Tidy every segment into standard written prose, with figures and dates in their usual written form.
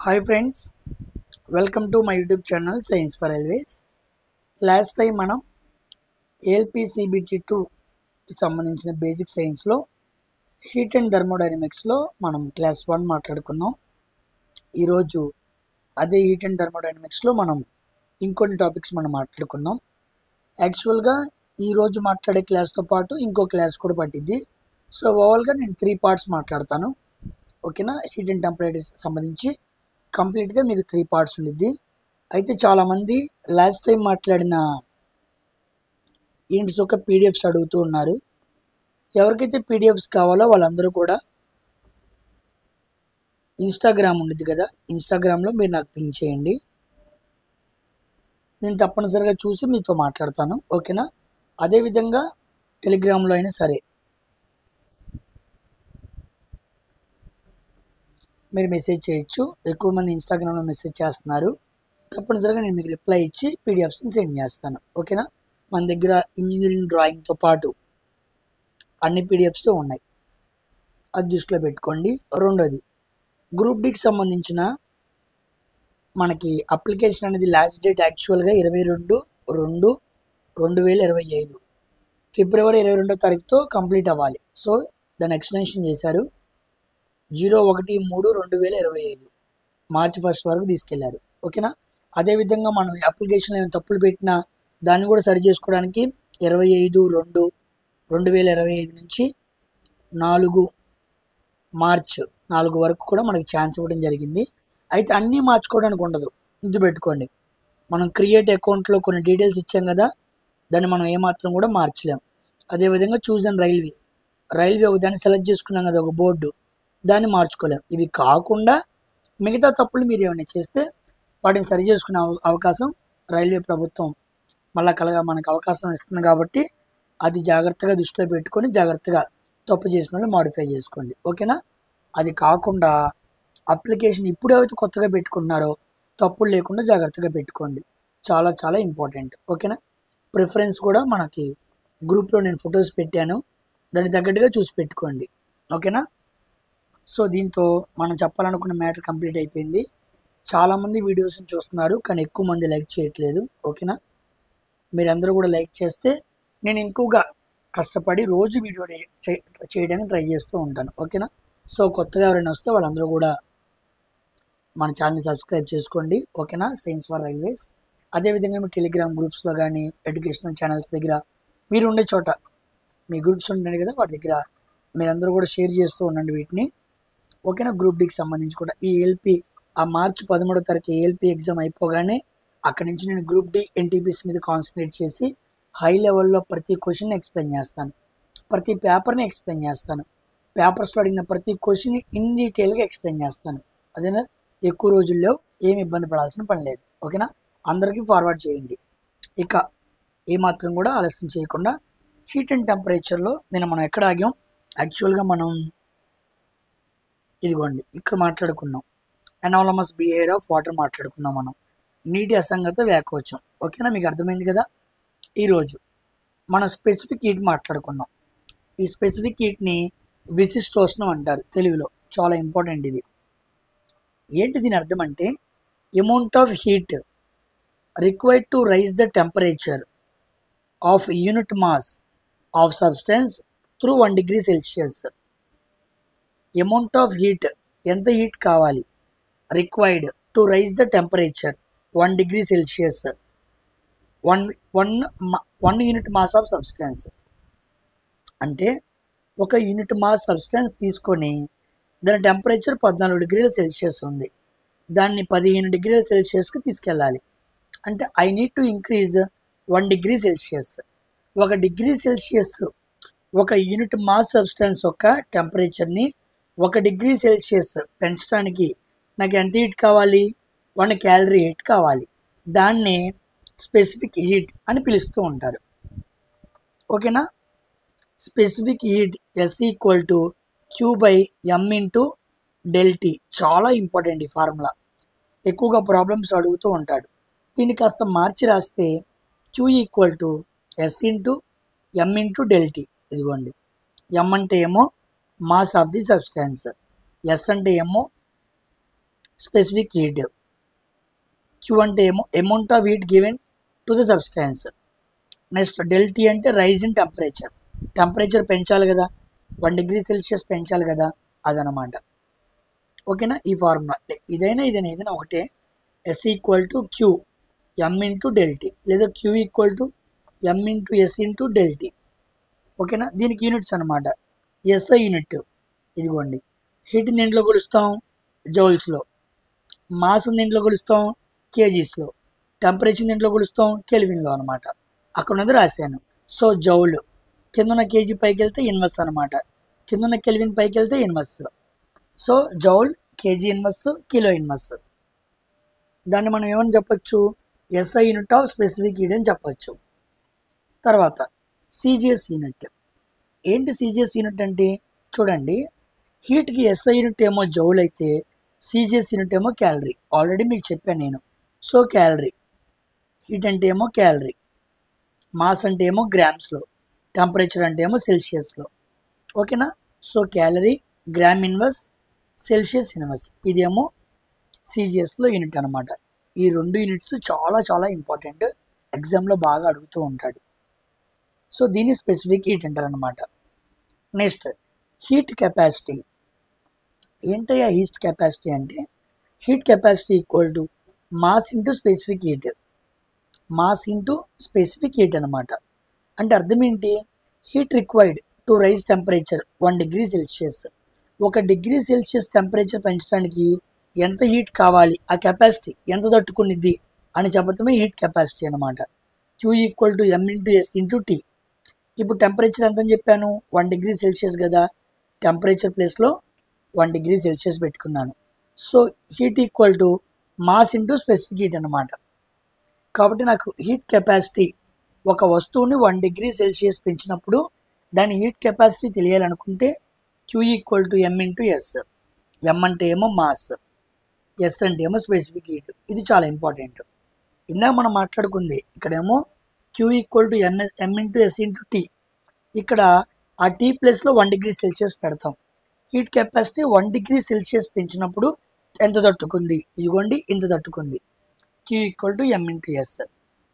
Hi friends, welcome to my YouTube channel Science for Always. Last time మనం ALPCBT2 కి సంబంధించిన basic సైన్స్లో heat and థర్మోడైనమిక్స్లో మనం class 1 మాట్లాడుకున్నాం. ఈరోజు అదే హీట్ అండ్ థర్మోడైనమిక్స్లో మనం ఇంకొన్ని టాపిక్స్ మనం మాట్లాడుకున్నాం. యాక్చువల్గా ఈరోజు మాట్లాడే క్లాస్తో పాటు ఇంకో క్లాస్ కూడా పట్టింది. సో ఓవరాల్గా నేను 3 పార్ట్స్ మాట్లాడతాను. ఓకేనా? హీట్ అండ్ టెంపరేచర్ సంబంధించి కంప్లీట్గా మీకు 3 పార్ట్స్ ఉండిద్ది. అయితే చాలామంది లాస్ట్ టైం మాట్లాడిన ఏంటి ఒక పీడిఎఫ్స్ అడుగుతూ ఉన్నారు. ఎవరికైతే పీడిఎఫ్స్ కావాలో వాళ్ళందరూ కూడా ఇన్స్టాగ్రామ్ ఉండిద్ది కదా, ఇన్స్టాగ్రామ్లో మీరు నాకు పింక్ చేయండి. నేను తప్పనిసరిగా చూసి మీతో మాట్లాడతాను. ఓకేనా? అదేవిధంగా టెలిగ్రామ్లో అయినా సరే మీరు మెసేజ్ చేయొచ్చు. ఎక్కువ మంది ఇన్స్టాగ్రామ్లో మెసేజ్ చేస్తున్నారు. తప్పనిసరిగా నేను మీకు రిప్లై ఇచ్చి పీడిఎఫ్స్ని సెండ్ చేస్తాను. ఓకేనా? మన దగ్గర ఇంజనీరింగ్ డ్రాయింగ్తో పాటు అన్ని పీడిఎఫ్స్ ఉన్నాయి, అది దృష్టిలో పెట్టుకోండి. రెండోది, గ్రూప్ డికి సంబంధించిన మనకి అప్లికేషన్ అనేది లాస్ట్ డేట్ యాక్చువల్గా 22/2/2025 ఫిబ్రవరి 22వ తారీఖుతో కంప్లీట్ అవ్వాలి. సో దాన్ని ఎక్స్టెన్షన్ చేశారు. 01/3/2025 మార్చి 1 వరకు తీసుకెళ్లారు. ఓకేనా? అదేవిధంగా మనం అప్లికేషన్లో ఏమైనా తప్పులు పెట్టినా దాన్ని కూడా సరి చేసుకోవడానికి 25/2/2025 నుంచి 4 మార్చ్ 4 వరకు కూడా మనకి ఛాన్స్ ఇవ్వడం జరిగింది. అయితే అన్నీ మార్చుకోవడానికి ఉండదు, ఇది పెట్టుకోండి. మనం క్రియేట్ అకౌంట్లో కొన్ని డీటెయిల్స్ ఇచ్చాం కదా, దాన్ని మనం ఏమాత్రం కూడా మార్చలేం. అదేవిధంగా చూస్ అండ్ రైల్వే ఒక దాన్ని సెలెక్ట్ చేసుకున్నాం కదా, ఒక బోర్డు, దాన్ని మార్చుకోలేం. ఇవి కాకుండా మిగతా తప్పులు మీరు ఏమైనా చేస్తే వాటిని సరి చేసుకునే అవకాశం రైల్వే ప్రభుత్వం మళ్ళా మనకు అవకాశం ఇస్తుంది. కాబట్టి అది జాగ్రత్తగా దృష్టిలో పెట్టుకొని జాగ్రత్తగా తప్పు చేసిన వాళ్ళు మాడిఫై చేసుకోండి. ఓకేనా? అది కాకుండా అప్లికేషన్ ఇప్పుడు ఏవైతే కొత్తగా పెట్టుకుంటున్నారో తప్పులు లేకుండా జాగ్రత్తగా పెట్టుకోండి. చాలా చాలా ఇంపార్టెంట్. ఓకేనా? ప్రిఫరెన్స్ కూడా మనకి గ్రూప్లో నేను ఫొటోస్ పెట్టాను, దానికి తగ్గట్టుగా చూసి పెట్టుకోండి. ఓకేనా? సో దీంతో మనం చెప్పాలనుకున్న మ్యాటర్ కంప్లీట్ అయిపోయింది. చాలామంది వీడియోస్ని చూస్తున్నారు కానీ ఎక్కువ మంది లైక్ చేయట్లేదు. ఓకేనా? మీరందరూ కూడా లైక్ చేస్తే నేను ఎక్కువగా కష్టపడి రోజు వీడియో చేయడానికి ట్రై చేస్తూ ఉంటాను. ఓకేనా? సో కొత్తగా ఎవరైనా వస్తే వాళ్ళందరూ కూడా మన ఛానల్ని సబ్స్క్రైబ్ చేసుకోండి. ఓకేనా? Science for railways. అదేవిధంగా మీ టెలిగ్రామ్ గ్రూప్స్లో కానీ ఎడ్యుకేషనల్ ఛానల్స్ దగ్గర మీరు ఉండే చోట మీ గ్రూప్స్ ఉంటాయి కదా, వాటి దగ్గర మీరందరూ కూడా షేర్ చేస్తూ ఉండండి వీటిని. ఓకేనా? గ్రూప్ డికి సంబంధించి కూడా ఈ ఏఎల్పి ఆ మార్చి 13వ తారీఖు ఏఎల్పి ఎగ్జామ్ అయిపోగానే అక్కడి నుంచి నేను గ్రూప్ డి ఎన్టీపీసీ మీద కాన్సన్ట్రేట్ చేసి హై లెవెల్లో ప్రతి క్వశ్చన్ ఎక్స్ప్లెయిన్ చేస్తాను, ప్రతి పేపర్ని ఎక్స్ప్లెయిన్ చేస్తాను, పేపర్స్లో అడిగిన ప్రతి క్వశ్చన్ ఇన్ డీటెయిల్గా ఎక్స్ప్లెయిన్ చేస్తాను. అదేనా, ఎక్కువ రోజుల్లో ఏమి ఇబ్బంది పడాల్సిన పని లేదు. ఓకేనా? అందరికీ ఫార్వర్డ్ చేయండి. ఇక ఏమాత్రం కూడా ఆలస్యం చేయకుండా హీట్ అండ్ టెంపరేచర్లో మనం ఎక్కడ ఆగాం? యాక్చువల్గా మనం ఇదిగోండి ఇక్కడ మాట్లాడుకున్నాం. అనాలమస్ బిహేవియర్ ఆఫ్ వాటర్ మాట్లాడుకున్నాం. మనం నీటి అసంగత వ్యాకోచం. ఓకేనా? మీకు అర్థమైంది కదా. ఈరోజు మనం స్పెసిఫిక్ హీట్ మాట్లాడుకున్నాం. ఈ స్పెసిఫిక్ హీట్ని విశిష్టోష్ణం అంటారు తెలుగులో. చాలా ఇంపార్టెంట్ ఇది. ఏంటి దీని అర్థం అంటే, amount of heat required to raise the temperature of unit mass of substance through 1 degree Celsius. Amount of heat, ఎంత హీట్ కావాలి, required to raise the temperature 1 degree Celsius, 1 unit mass of substance. అంటే ఒక unit mass substance తీసుకొని దాని temperature 14 degrees Celsius ఉంది, దాన్ని 15 degrees Celsiusకి తీసుకెళ్ళాలి. అంటే I need to increase 1 degree Celsius. 1 degree Celsius ఒక యూనిట్ మాస్ సబ్స్టెన్స్ యొక్క టెంపరేచర్ని 1 degree Celsius పెంచడానికి నాకు ఎంత హీట్ కావాలి? 1 calorie హీట్ కావాలి. దాన్నే స్పెసిఫిక్ హీట్ అని పిలుస్తూ ఉంటారు. ఓకేనా? Specific heat S=Q/M×∆T. చాలా ఇంపార్టెంట్ ఈ ఫార్ములా. ఎక్కువగా ప్రాబ్లమ్స్ అడుగుతూ ఉంటాడు. దీన్ని కాస్త మార్చి రాస్తే Q=S×M×∆T. ఇదిగోండి, M అంటే ఏమో mass of the substance, S అంటే ఏమో స్పెసిఫిక్ హీట్. క్యూ అంటే ఏమో amount of heat given to the substance. Next delta T అంటే రైజ్ ఇన్ టెంపరేచర్. టెంపరేచర్ పెంచాలి కదా, 1 degree Celsius పెంచాలి కదా, అదనమాట. ఓకేనా, ఈ ఫార్ములా ఇదైనా ఒకటే. S equal to Q M into delta T, లేదా Q equal to M into S into delta T. ఓకేనా, దీనికి యూనిట్స్ అనమాట. ఎస్ఐ యూనిట్ ఇదిగోండి. హీట్ని దేంట్లో కొలుస్తాం, జౌల్స్లో. మాస్ని దేంట్లో కొలుస్తాం, కేజీస్లో. టెంపరేచర్ దేంట్లో కొలుస్తాం, కెల్విన్లో అనమాట. అక్కడ ఉన్నది రాశాను. సో జౌల్ కింద ఉన్న కేజీ పైకి వెళ్తే ఇన్వర్స్ అనమాట, కింద ఉన్న కెల్విన్ పైకి వెళ్తే inverse. So joule, KG inverse, kilo inverse. దాన్ని మనం ఏమని చెప్పొచ్చు, SI unit of specific heat అని చెప్పొచ్చు. తర్వాత సిజిఎస్ యూనిట్. ఏంటి సిజిఎస్ యూనిట్ అంటే, చూడండి, హీట్కి ఎస్ఐ యూనిట్ ఏమో జౌల్ అయితే సిజిఎస్ యూనిట్ ఏమో క్యాలరీ. ఆల్రెడీ మీకు చెప్పాను నేను. సో క్యాలరీ, హీట్ అంటే ఏమో క్యాలరీ, మాస్ అంటే ఏమో గ్రామ్స్లో, టెంపరేచర్ అంటే ఏమో సెల్సియస్లో. ఓకేనా, so calorie, gram inverse, Celsius inverse, ఇదేమో సిజిఎస్లో యూనిట్ అనమాట. ఈ 2 యూనిట్స్ చాలా చాలా ఇంపార్టెంట్, ఎగ్జామ్లో బాగా అడుగుతూ ఉంటాడు. సో దీన్ని స్పెసిఫిక్ హీట్ అంటారు అనమాట. Next heat capacity. ఏంటయ్యా హీట్ కెపాసిటీ అంటే, heat capacity equal to mass into specific heat. Mass into specific heat అనమాట. అంటే అర్థం ఏంటి, heat required to raise temperature 1 degree Celsius. 1 degree Celsius temperature పెంచడానికి ఎంత హీట్ కావాలి, ఆ కెపాసిటీ ఎంత తట్టుకునిద్ది అని చెప్పడమే హీట్ కెపాసిటీ అనమాట. Q equal to M into S into T. ఇప్పుడు టెంపరేచర్ ఎంత అని చెప్పాను, 1 degree Celsius కదా, టెంపరేచర్ ప్లేస్లో 1 degree Celsius పెట్టుకున్నాను. So heat equal to mass into specific heat అనమాట. కాబట్టి నాకు హీట్ కెపాసిటీ, ఒక వస్తువుని 1 degree Celsius పెంచినప్పుడు దాని హీట్ కెపాసిటీ తెలియాలనుకుంటే Q equal to M into S. M అంటే ఏమో మాస్, ఎస్ అంటే ఏమో స్పెసిఫిక్ హీట్. ఇది చాలా ఇంపార్టెంట్. ఇందాక మనం మాట్లాడుకుంది ఇక్కడేమో Q equal to M into S into T. ఇక్కడ ఆ టీ ప్లేస్లో 1 degree Celsius పెడతాం. హీట్ కెపాసిటీ 1 degree Celsius పెంచినప్పుడు ఎంత తట్టుకుంది, ఇదిగోండి ఇంత తట్టుకుంది. Q equal to M into S,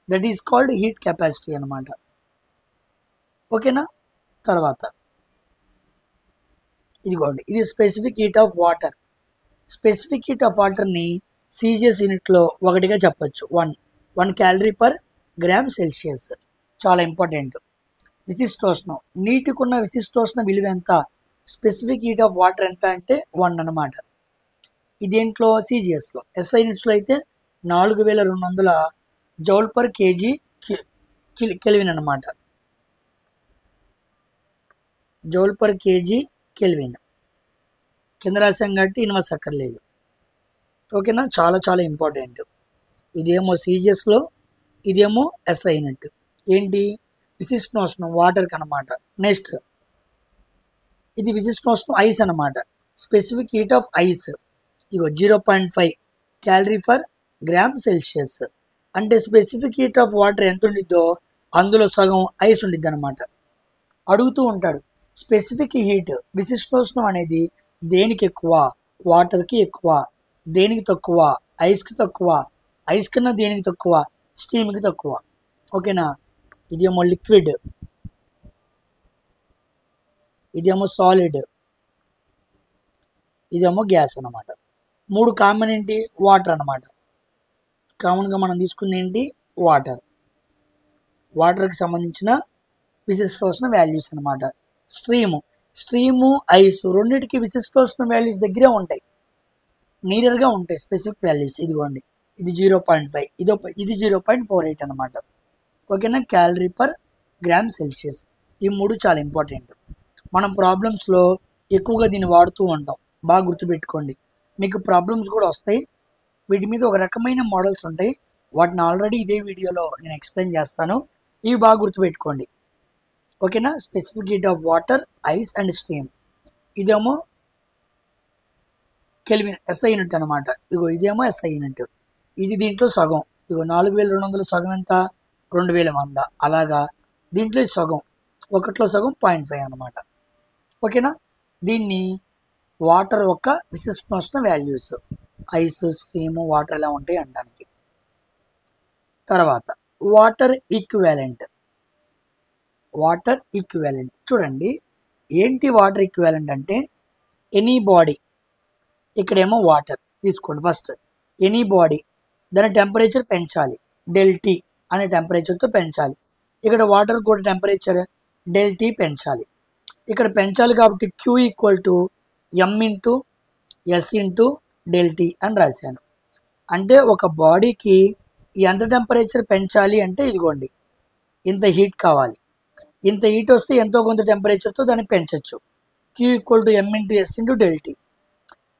that is called heat capacity అనమాట. ఓకేనా, తర్వాత ఇదిగోండి, ఇది specific heat of water. Specific heat of వాటర్ని సిజిఎస్ యూనిట్లో ఒకటిగా చెప్పచ్చు. 1 calorie/g/C. చాలా ఇంపార్టెంట్. విశిష్టోష్ణం, నీటికున్న విశిష్టోష్ణ విలువ ఎంత, స్పెసిఫిక్ హీట్ ఆఫ్ వాటర్ ఎంత అంటే 1 అనమాట. ఇదేంట్లో, సిజిఎస్లో. ఎస్ఐ యూనిట్స్లో అయితే 4200 జౌల్/kg కెల్విన్ అనమాట. జౌల్/kg కెల్విన్ కింద రాసాం కాబట్టి ఇన్వర్స్ అక్కర్లేదు. ఓకేనా, చాలా చాలా ఇంపార్టెంట్. ఇదేమో సిజిఎస్లో, ఇదేమో ఎస్ఐ యూనిట్. ఏంటి, విశిష్టోష్ణం వాటర్కి అనమాట. నెక్స్ట్ ఇది విశిష్టోష్ణం ఐస్ అనమాట. Specific heat of ice ego 0.5 calorie/g/C. అంటే స్పెసిఫిక్ హీట్ ఆఫ్ వాటర్ ఎంత ఉండిద్దో అందులో సగం ఐస్ ఉండిద్ది అనమాట. అడుగుతూ ఉంటాడు, స్పెసిఫిక్ హీట్ విశిష్టోష్ణం అనేది దేనికి ఎక్కువ, వాటర్కి ఎక్కువ, దేనికి తక్కువ, ఐస్కి తక్కువ, ఐస్ కన్నా దేనికి తక్కువ, స్టీమ్కి తక్కువ. ఓకేనా, ఇదేమో లిక్విడ్, ఇదేమో సాలిడ్, ఇదేమో గ్యాస్ అనమాట. 3 కామన్ ఏంటి, వాటర్ అనమాట. కామన్గా మనం తీసుకుంది ఏంటి, వాటర్. వాటర్కి సంబంధించిన విశిష్టోష్ణ వాల్యూస్ అనమాట. స్ట్రీము ఐస్ రెండింటికి విశిష్టోష్ణ వాల్యూస్ దగ్గరే ఉంటాయి, నీరర్గా ఉంటాయి స్పెసిఫిక్ వాల్యూస్. ఇదిగోండి, ఇది 0.5, ఇది 0.48 అనమాట. ఓకేనా, calorie/g/C. ఈ 3 చాలా ఇంపార్టెంట్. మనం ప్రాబ్లమ్స్లో ఎక్కువగా దీన్ని వాడుతూ ఉంటాం, బాగా గుర్తుపెట్టుకోండి. మీకు ప్రాబ్లమ్స్ కూడా వస్తాయి, వీటి మీద ఒక రకమైన మోడల్స్ ఉంటాయి, వాటిని ఆల్రెడీ ఇదే వీడియోలో నేను ఎక్స్ప్లెయిన్ చేస్తాను. ఇవి బాగా గుర్తుపెట్టుకోండి. ఓకేనా, specific heat of water, ice and steam. ఇదేమో కెల్విన్ ఎస్ఐ యూనిట్ అనమాట. ఇదేమో ఎస్ఐ యూనిట్. ఇది దీంట్లో సగం. 4200 సగం ఎంత, 2100. అలాగా దీంట్లో సగం, ఒకటిలో సగం 0.5 అనమాట. ఓకేనా, దీన్ని వాటర్ యొక్క విశిష్టోష్ణ వాల్యూస్. ఐస్, స్టీమ్, వాటర్ ఎలా ఉంటాయి అనడానికి. తర్వాత వాటర్ ఈక్వివాలెంట్. వాటర్ ఈక్వివాలెంట్ చూడండి, ఏంటి వాటర్ ఈక్వివాలెంట్ అంటే ఎనీ బాడీ, ఇక్కడేమో వాటర్ తీసుకోండి. ఫస్ట్ ఎనీ బాడీ దాని టెంపరేచర్ పెంచాలి, ΔT అనే టెంపరేచర్తో పెంచాలి. ఇక్కడ వాటర్ కూడా టెంపరేచర్ ΔT పెంచాలి. ఇక్కడ పెంచాలి కాబట్టి Q = M × S × ΔT అని రాశాను. అంటే ఒక బాడీకి ఎంత టెంపరేచర్ పెంచాలి అంటే ఇదిగోండి, ఇంత హీట్ కావాలి. ఇంత హీట్ వస్తే ఎంతో కొంత టెంపరేచర్తో దాన్ని పెంచవచ్చు. Q = M × S × ΔT.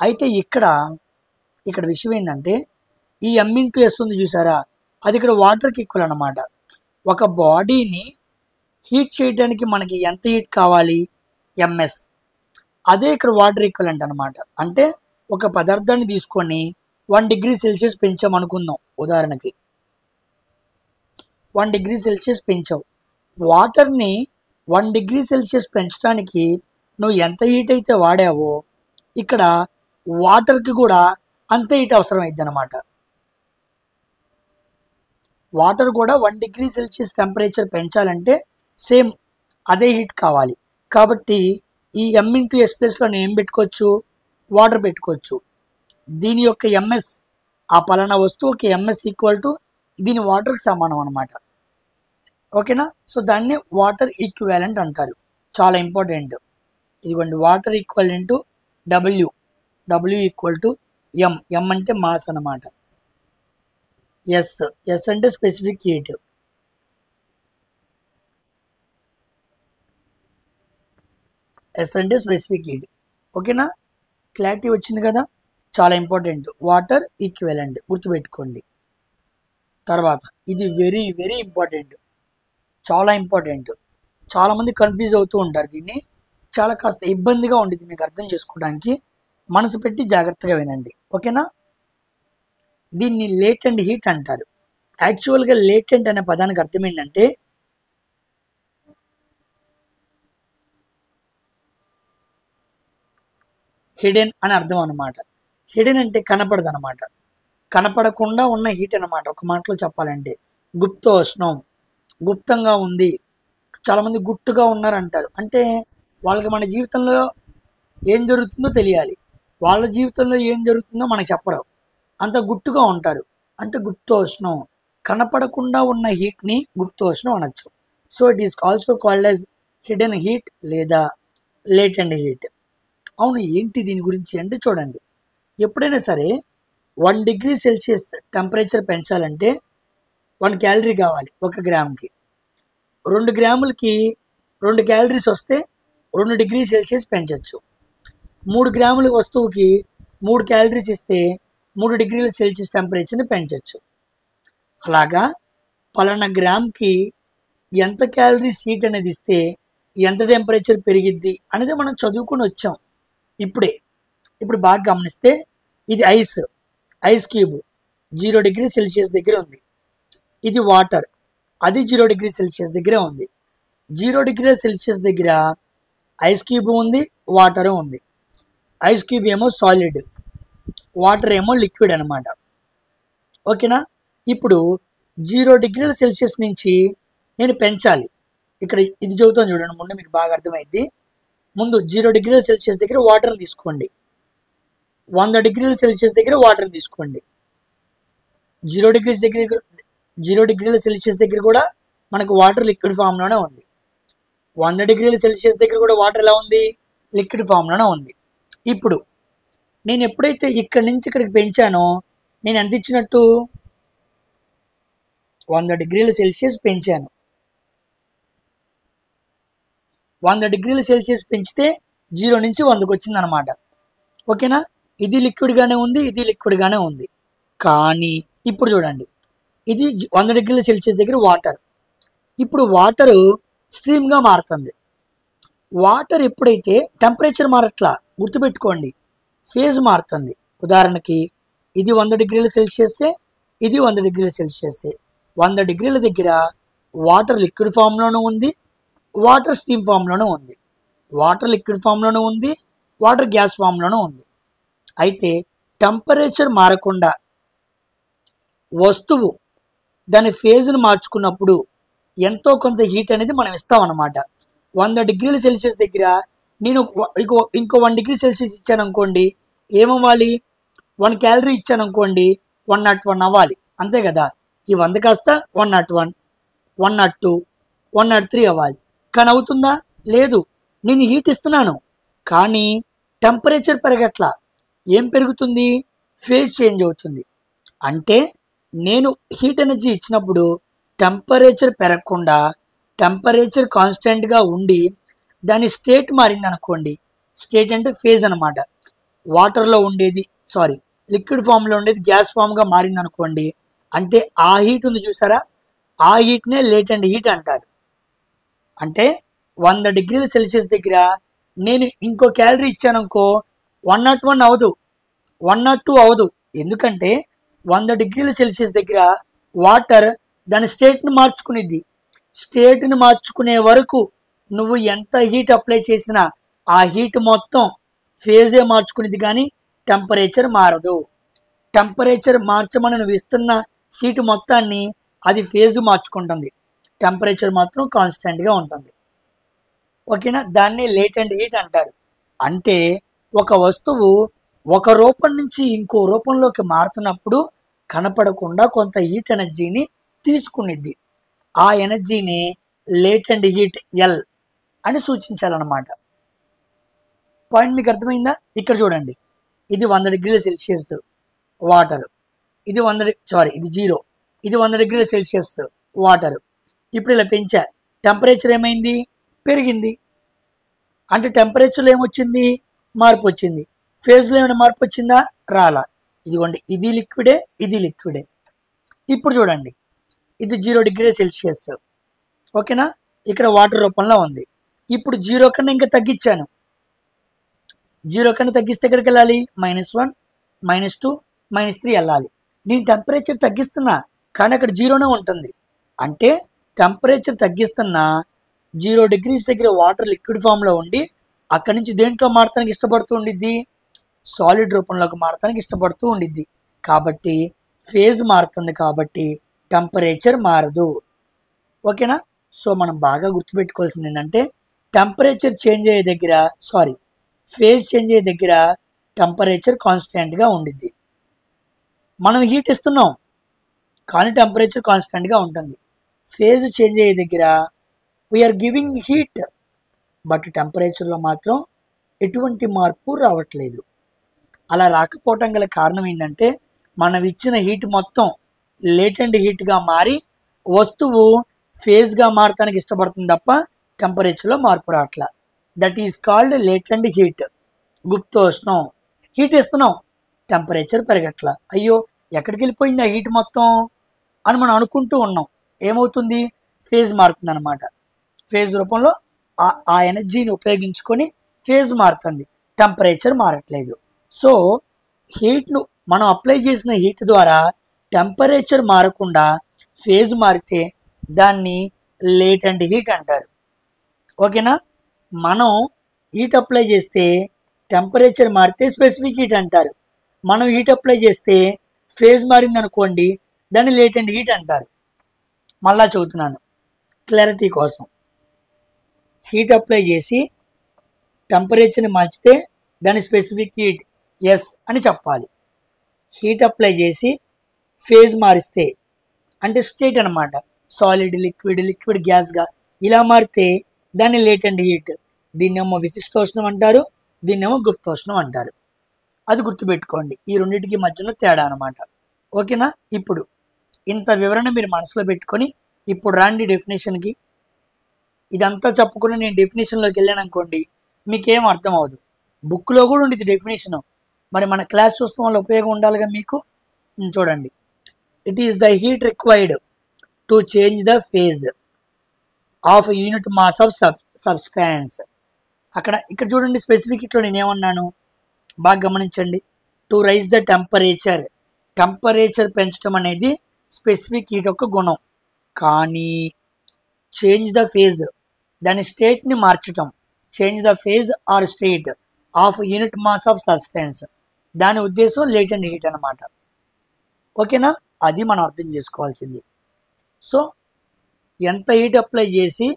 అయితే ఇక్కడ విషయం ఏంటంటే ఈ M × S ఉంది చూసారా, అది ఇక్కడ వాటర్కి ఈక్వల్ అనమాట. ఒక బాడీని హీట్ చేయడానికి మనకి ఎంత హీట్ కావాలి, MS. అదే ఇక్కడ వాటర్ ఈక్వలెంట్ అనమాట. అంటే ఒక పదార్థాన్ని తీసుకొని 1 డిగ్రీ సెల్సియస్ పెంచామనుకుందాం. ఉదాహరణకి 1 డిగ్రీ సెల్సియస్ పెంచావు. వాటర్ని 1 డిగ్రీ సెల్సియస్ పెంచడానికి నువ్వు ఎంత హీట్ అయితే వాడావో ఇక్కడ వాటర్కి కూడా అంతే హీట్ అవసరం అయింది అనమాట. వాటర్ కూడా 1 డిగ్రీ సెల్సియస్ టెంపరేచర్ పెంచాలంటే సేమ్ అదే హీట్ కావాలి. కాబట్టి ఈ M × S ప్లేస్లో నేను ఏం పెట్టుకోవచ్చు, వాటర్ పెట్టుకోవచ్చు. దీని యొక్క MS, ఆ పలానా వస్తువుకి MS = దీని వాటర్కి సమానం అనమాట. ఓకేనా? సో దాన్ని వాటర్ ఈక్వివాలెంట్ అంటారు. చాలా ఇంపార్టెంట్. ఇదిగోండి water equivalent W. W = M. M అంటే మాస్ అనమాట. S అంటే స్పెసిఫిక్ హీట్. S అంటే స్పెసిఫిక్ హీట్. ఓకేనా? క్లారిటీ వచ్చింది కదా? చాలా ఇంపార్టెంట్. వాటర్ ఈక్వివాలెంట్ గుర్తుపెట్టుకోండి. తర్వాత ఇది వెరీ వెరీ ఇంపార్టెంట్, చాలా ఇంపార్టెంట్. చాలామంది కన్ఫ్యూజ్ అవుతూ ఉంటారు. దీన్ని చాలా కాస్త ఇబ్బందిగా ఉండేది మీకు అర్థం చేసుకోవడానికి. మనసు పెట్టి జాగ్రత్తగా వినండి. ఓకేనా? దీన్ని లేటెంట్ హీట్ అంటారు. యాక్చువల్గా లేటెంట్ అనే పదానికి అర్థం ఏంటంటే హిడెన్ అని అర్థం అనమాట. హిడెన్ అంటే కనపడదు అనమాట, కనపడకుండా ఉన్న హీట్ అనమాట. ఒక మాటలో చెప్పాలంటే గుప్తోష్ణం, గుప్తంగా ఉంది. చాలామంది గుట్టుగా ఉన్నారంటారు. అంటే వాళ్ళకి మన జీవితంలో ఏం జరుగుతుందో తెలియాలి, వాళ్ళ జీవితంలో ఏం జరుగుతుందో మనకు చెప్పరు, అంత గుట్టుగా ఉంటారు. అంటే గుప్తోష్ణం, కనపడకుండా ఉన్న హీట్ని గుప్తోష్ణం అనొచ్చు. So it is also called as hidden heat లేదా లేటెంట్ హీట్. అవును, ఏంటి దీని గురించి అంటే చూడండి, ఎప్పుడైనా సరే 1 డిగ్రీ సెల్సియస్ టెంపరేచర్ పెంచాలంటే 1 క్యాలరీ కావాలి 1 గ్రామ్కి. 2 గ్రాములకి 2 క్యాలరీస్ వస్తే 2 డిగ్రీ సెల్సియస్ పెంచవచ్చు. 3 గ్రాముల వస్తువుకి 3 క్యాలరీస్ ఇస్తే 3 డిగ్రీల సెల్సియస్ టెంపరేచర్ని పెంచవచ్చు. అలాగా పలానా గ్రామ్కి ఎంత క్యాలరీస్ హీట్ అనేది ఇస్తే ఎంత టెంపరేచర్ పెరిగిద్ది అనేది మనం చదువుకొని వచ్చాం. ఇప్పుడు బాగా గమనిస్తే ఇది ఐస్ క్యూబ్ 0 డిగ్రీ సెల్సియస్ దగ్గర ఉంది. ఇది వాటర్, అది 0 డిగ్రీ సెల్సియస్ దగ్గరే ఉంది. 0 డిగ్రీ సెల్సియస్ దగ్గర ఐస్ క్యూబ్ ఉంది, వాటర్ ఉంది. ఐస్ క్యూబ్ ఏమో సాలిడ్, వాటర్ ఏమో లిక్విడ్ అనమాట. ఓకేనా? ఇప్పుడు 0 డిగ్రీల సెల్సియస్ నుంచి నేను పెంచాలి. ఇక్కడ ఇది చదువుతాను చూడండి, ముందు మీకు బాగా అర్థమైంది. ముందు 0 డిగ్రీల సెల్సియస్ దగ్గర వాటర్ని తీసుకోండి, 100 డిగ్రీల సెల్సియస్ దగ్గర వాటర్ని తీసుకోండి. 0 డిగ్రీల సెల్సియస్ దగ్గర కూడా మనకు వాటర్ లిక్విడ్ ఫామ్లోనే ఉంది. 100 డిగ్రీల సెల్సియస్ దగ్గర కూడా వాటర్ ఎలా ఉంది, లిక్విడ్ ఫామ్లోనే ఉంది. ఇప్పుడు నేను ఎప్పుడైతే ఇక్కడి నుంచి ఇక్కడికి పెంచానో నేను ఎంత ఇచ్చినట్టు, 100 డిగ్రీల సెల్సియస్ పెంచాను. 100 డిగ్రీల సెల్సియస్ పెంచితే 0 నుంచి 100కి వచ్చింది అనమాట. ఓకేనా? ఇది లిక్విడ్గానే ఉంది, ఇది లిక్విడ్గానే ఉంది. కానీ ఇప్పుడు చూడండి, ఇది 100 డిగ్రీల సెల్సియస్ దగ్గర వాటర్. ఇప్పుడు వాటరు స్ట్రీమ్గా మారుతుంది. వాటర్ ఎప్పుడైతే టెంపరేచర్ మారట్లా, గుర్తుపెట్టుకోండి, ఫేజ్ మారుతుంది. ఉదాహరణకి ఇది 100 డిగ్రీల సెల్సియస్సే, ఇది 100 డిగ్రీల సెల్సియస్సే. 100 డిగ్రీల దగ్గర వాటర్ లిక్విడ్ ఫామ్లోనూ ఉంది, వాటర్ స్టీమ్ ఫామ్లోనూ ఉంది. వాటర్ లిక్విడ్ ఫామ్లోనూ ఉంది, వాటర్ గ్యాస్ ఫామ్లోనూ ఉంది. అయితే టెంపరేచర్ మారకుండా వస్తువు దాని ఫేజ్ను మార్చుకున్నప్పుడు ఎంతో కొంత హీట్ అనేది మనం ఇస్తాం అన్నమాట. 100 డిగ్రీల సెల్సియస్ దగ్గర నేను ఇంకో 1 డిగ్రీ సెల్సియస్ ఇచ్చాను అనుకోండి, ఏమవ్వాలి? 1 క్యాలరీ ఇచ్చాను అనుకోండి, 101 అవ్వాలి, అంతే కదా. ఈ 100 కాస్త 101, 102, 103 అవ్వాలి. కానీ అవుతుందా? లేదు. నేను హీట్ ఇస్తున్నాను కానీ టెంపరేచర్ పెరగట్లా. ఏం పెరుగుతుంది? ఫేజ్ చేంజ్ అవుతుంది. అంటే నేను హీట్ ఎనర్జీ ఇచ్చినప్పుడు టెంపరేచర్ పెరగకుండా టెంపరేచర్ కాన్స్టెంట్గా ఉండి దాని స్టేట్ మారింది అనుకోండి. స్టేట్ అంటే ఫేజ్ అనమాట. వాటర్లో ఉండేది లిక్విడ్ ఫామ్లో ఉండేది గ్యాస్ ఫామ్గా మారింది అనుకోండి. అంటే ఆ హీట్ ఉంది చూసారా, ఆ హీట్నే లేటెంట్ హీట్ అంటారు. అంటే 100 డిగ్రీల సెల్సియస్ దగ్గర నేను ఇంకో క్యాలరీ ఇచ్చాను అనుకో, 101 అవదు, 102 అవదు. ఎందుకంటే 100 డిగ్రీల సెల్సియస్ దగ్గర వాటర్ దాని స్టేట్ని మార్చుకునిద్ది. స్టేట్ని మార్చుకునే వరకు నువ్వు ఎంత హీట్ అప్లై చేసినా ఆ హీట్ మొత్తం ఫేజే మార్చుకునిద్ది కానీ టెంపరేచర్ మారదు. టెంపరేచర్ మార్చమని నువ్వు ఇస్తున్న హీట్ మొత్తాన్ని అది ఫేజ్ మార్చుకుంటుంది, టెంపరేచర్ మాత్రం కాన్స్టెంట్గా ఉంటుంది. ఓకేనా? దాన్ని లేటెంట్ హీట్ అంటారు. అంటే ఒక వస్తువు ఒక రూపం నుంచి ఇంకో రూపంలోకి మారుతున్నప్పుడు కనపడకుండా కొంత హీట్ ఎనర్జీని తీసుకునిద్ది. ఆ ఎనర్జీని లేటెంట్ హీట్ ఎల్ అని సూచించాలన్నమాట. పాయింట్ మీకు అర్థమైందా? ఇక్కడ చూడండి, ఇది 100 డిగ్రీల సెల్సియస్ వాటర్, ఇది ఇది 0, ఇది 100 డిగ్రీల సెల్సియస్ వాటర్. ఇప్పుడు ఇలా పెంచా, టెంపరేచర్ ఏమైంది? పెరిగింది. అంటే టెంపరేచర్లో ఏమొచ్చింది? మార్పు వచ్చింది. ఫేజ్లో ఏమైనా మార్పు వచ్చిందా? రాలా. ఇదిగోండి, ఇది లిక్విడే, ఇది లిక్విడే. ఇప్పుడు చూడండి, ఇది 0 డిగ్రీ సెల్సియస్, ఓకేనా? ఇక్కడ వాటర్ రూపంలో ఉంది. ఇప్పుడు 0 కన్నా ఇంకా తగ్గించాను. 0 కన్నా తగ్గిస్తే ఎక్కడికి వెళ్ళాలి? -1, -2, -3 వెళ్ళాలి. నేను టెంపరేచర్ తగ్గిస్తున్నా కానీ అక్కడ 0నే ఉంటుంది. అంటే టెంపరేచర్ తగ్గిస్తున్నా 0 డిగ్రీస్ దగ్గర వాటర్ లిక్విడ్ ఫామ్లో ఉండి అక్కడి నుంచి దేంట్లో మారటానికి ఇష్టపడుతూ ఉండిద్ది? సాలిడ్ రూపంలోకి మారటానికి ఇష్టపడుతూ ఉండిద్ది. కాబట్టి ఫేజ్ మారుతుంది కాబట్టి టెంపరేచర్ మారదు. ఓకేనా? సో మనం బాగా గుర్తుపెట్టుకోవాల్సింది ఏంటంటే టెంపరేచర్ చేంజ్ అయ్యే దగ్గర ఫేజ్ చేంజ్ అయ్యే దగ్గర టెంపరేచర్ కాన్స్టెంట్గా ఉండిద్ది. మనం హీట్ ఇస్తున్నాం కానీ టెంపరేచర్ కాన్స్టెంట్గా ఉంటుంది. ఫేజ్ చేంజ్ అయ్యే దగ్గర వీఆర్ గివింగ్ హీట్ బట్ టెంపరేచర్లో మాత్రం ఎటువంటి మార్పు రావట్లేదు. అలా రాకపోవటం గల కారణం ఏంటంటే మనం ఇచ్చిన హీట్ మొత్తం లేటెంట్ హీట్గా మారి వస్తువు ఫేజ్గా మారటానికి ఇష్టపడుతుంది తప్ప టెంపరేచర్లో మార్పు రావట్లా. That is called latent heat, గుప్తోష్ణం. హీట్ ఇస్తున్నాం, టెంపరేచర్ పెరగట్లా. అయ్యో ఎక్కడికి వెళ్ళిపోయింది ఆ హీట్ మొత్తం అని మనం అనుకుంటూ ఉన్నాం. ఏమవుతుంది? ఫేజ్ మారుతుంది అనమాట. ఫేజ్ రూపంలో ఆ ఎనర్జీని ఉపయోగించుకొని ఫేజ్ మారుతుంది, టెంపరేచర్ మారట్లేదు. సో హీట్ను మనం అప్లై చేసిన హీట్ ద్వారా టెంపరేచర్ మారకుండా ఫేజ్ మారితే దాన్ని లేటెంట్ హీట్ అంటారు. ఓకేనా? మనం హీట్ అప్లై చేస్తే టెంపరేచర్ మారితే స్పెసిఫిక్ హీట్ అంటారు. మనం హీట్ అప్లై చేస్తే ఫేజ్ మారింది అనుకోండి, దాన్ని లేటెంట్ హీట్ అంటారు. మళ్ళా చెబుతున్నాను క్లారిటీ కోసం. హీట్ అప్లై చేసి టెంపరేచర్ని మార్చితే దాని స్పెసిఫిక్ హీట్ ఎస్ అని చెప్పాలి. హీట్ అప్లై చేసి ఫేజ్ మారిస్తే అంటే స్టేట్ అనమాట, సాలిడ్ లిక్విడ్ గ్యాస్గా ఇలా మారితే దాన్ని లేటెంట్ హీట్. దీన్నేమో విశిష్టోష్ణం అంటారు, దీన్నేమో గుప్తోష్ణం అంటారు. అది గుర్తుపెట్టుకోండి, ఈ రెండింటికి మధ్యలో తేడా అనమాట. ఓకేనా? ఇప్పుడు ఇంత వివరణ మీరు మనసులో పెట్టుకొని ఇప్పుడు రాండి డెఫినేషన్కి. ఇదంతా చెప్పుకుని నేను డెఫినేషన్లోకి వెళ్ళాను అనుకోండి, మీకేం అర్థం అవ్వదు. బుక్లో కూడా ఉండేది డెఫినేషను, మరి మన క్లాస్ చూస్తాం వల్ల ఉపయోగం ఉండాలిగా మీకు. చూడండి, it is the heat required to change the phase of unit mass of substance. ఇక్కడ చూడండి, స్పెసిఫిక్ హీట్లో నేనేమన్నాను బాగా గమనించండి. To raise the temperature, temperature పెంచడం అనేది స్పెసిఫిక్ హీట్ యొక్క గుణం. కానీ చేంజ్ ద ఫేజ్, దాని స్టేట్ని మార్చటం, change the phase or state of unit mass of substance, దాని ఉద్దేశం లేటెంట్ హీట్ అనమాట. ఓకేనా, అది మనం అర్థం చేసుకోవాల్సింది. సో ఎంత హీట్ అప్లై చేసి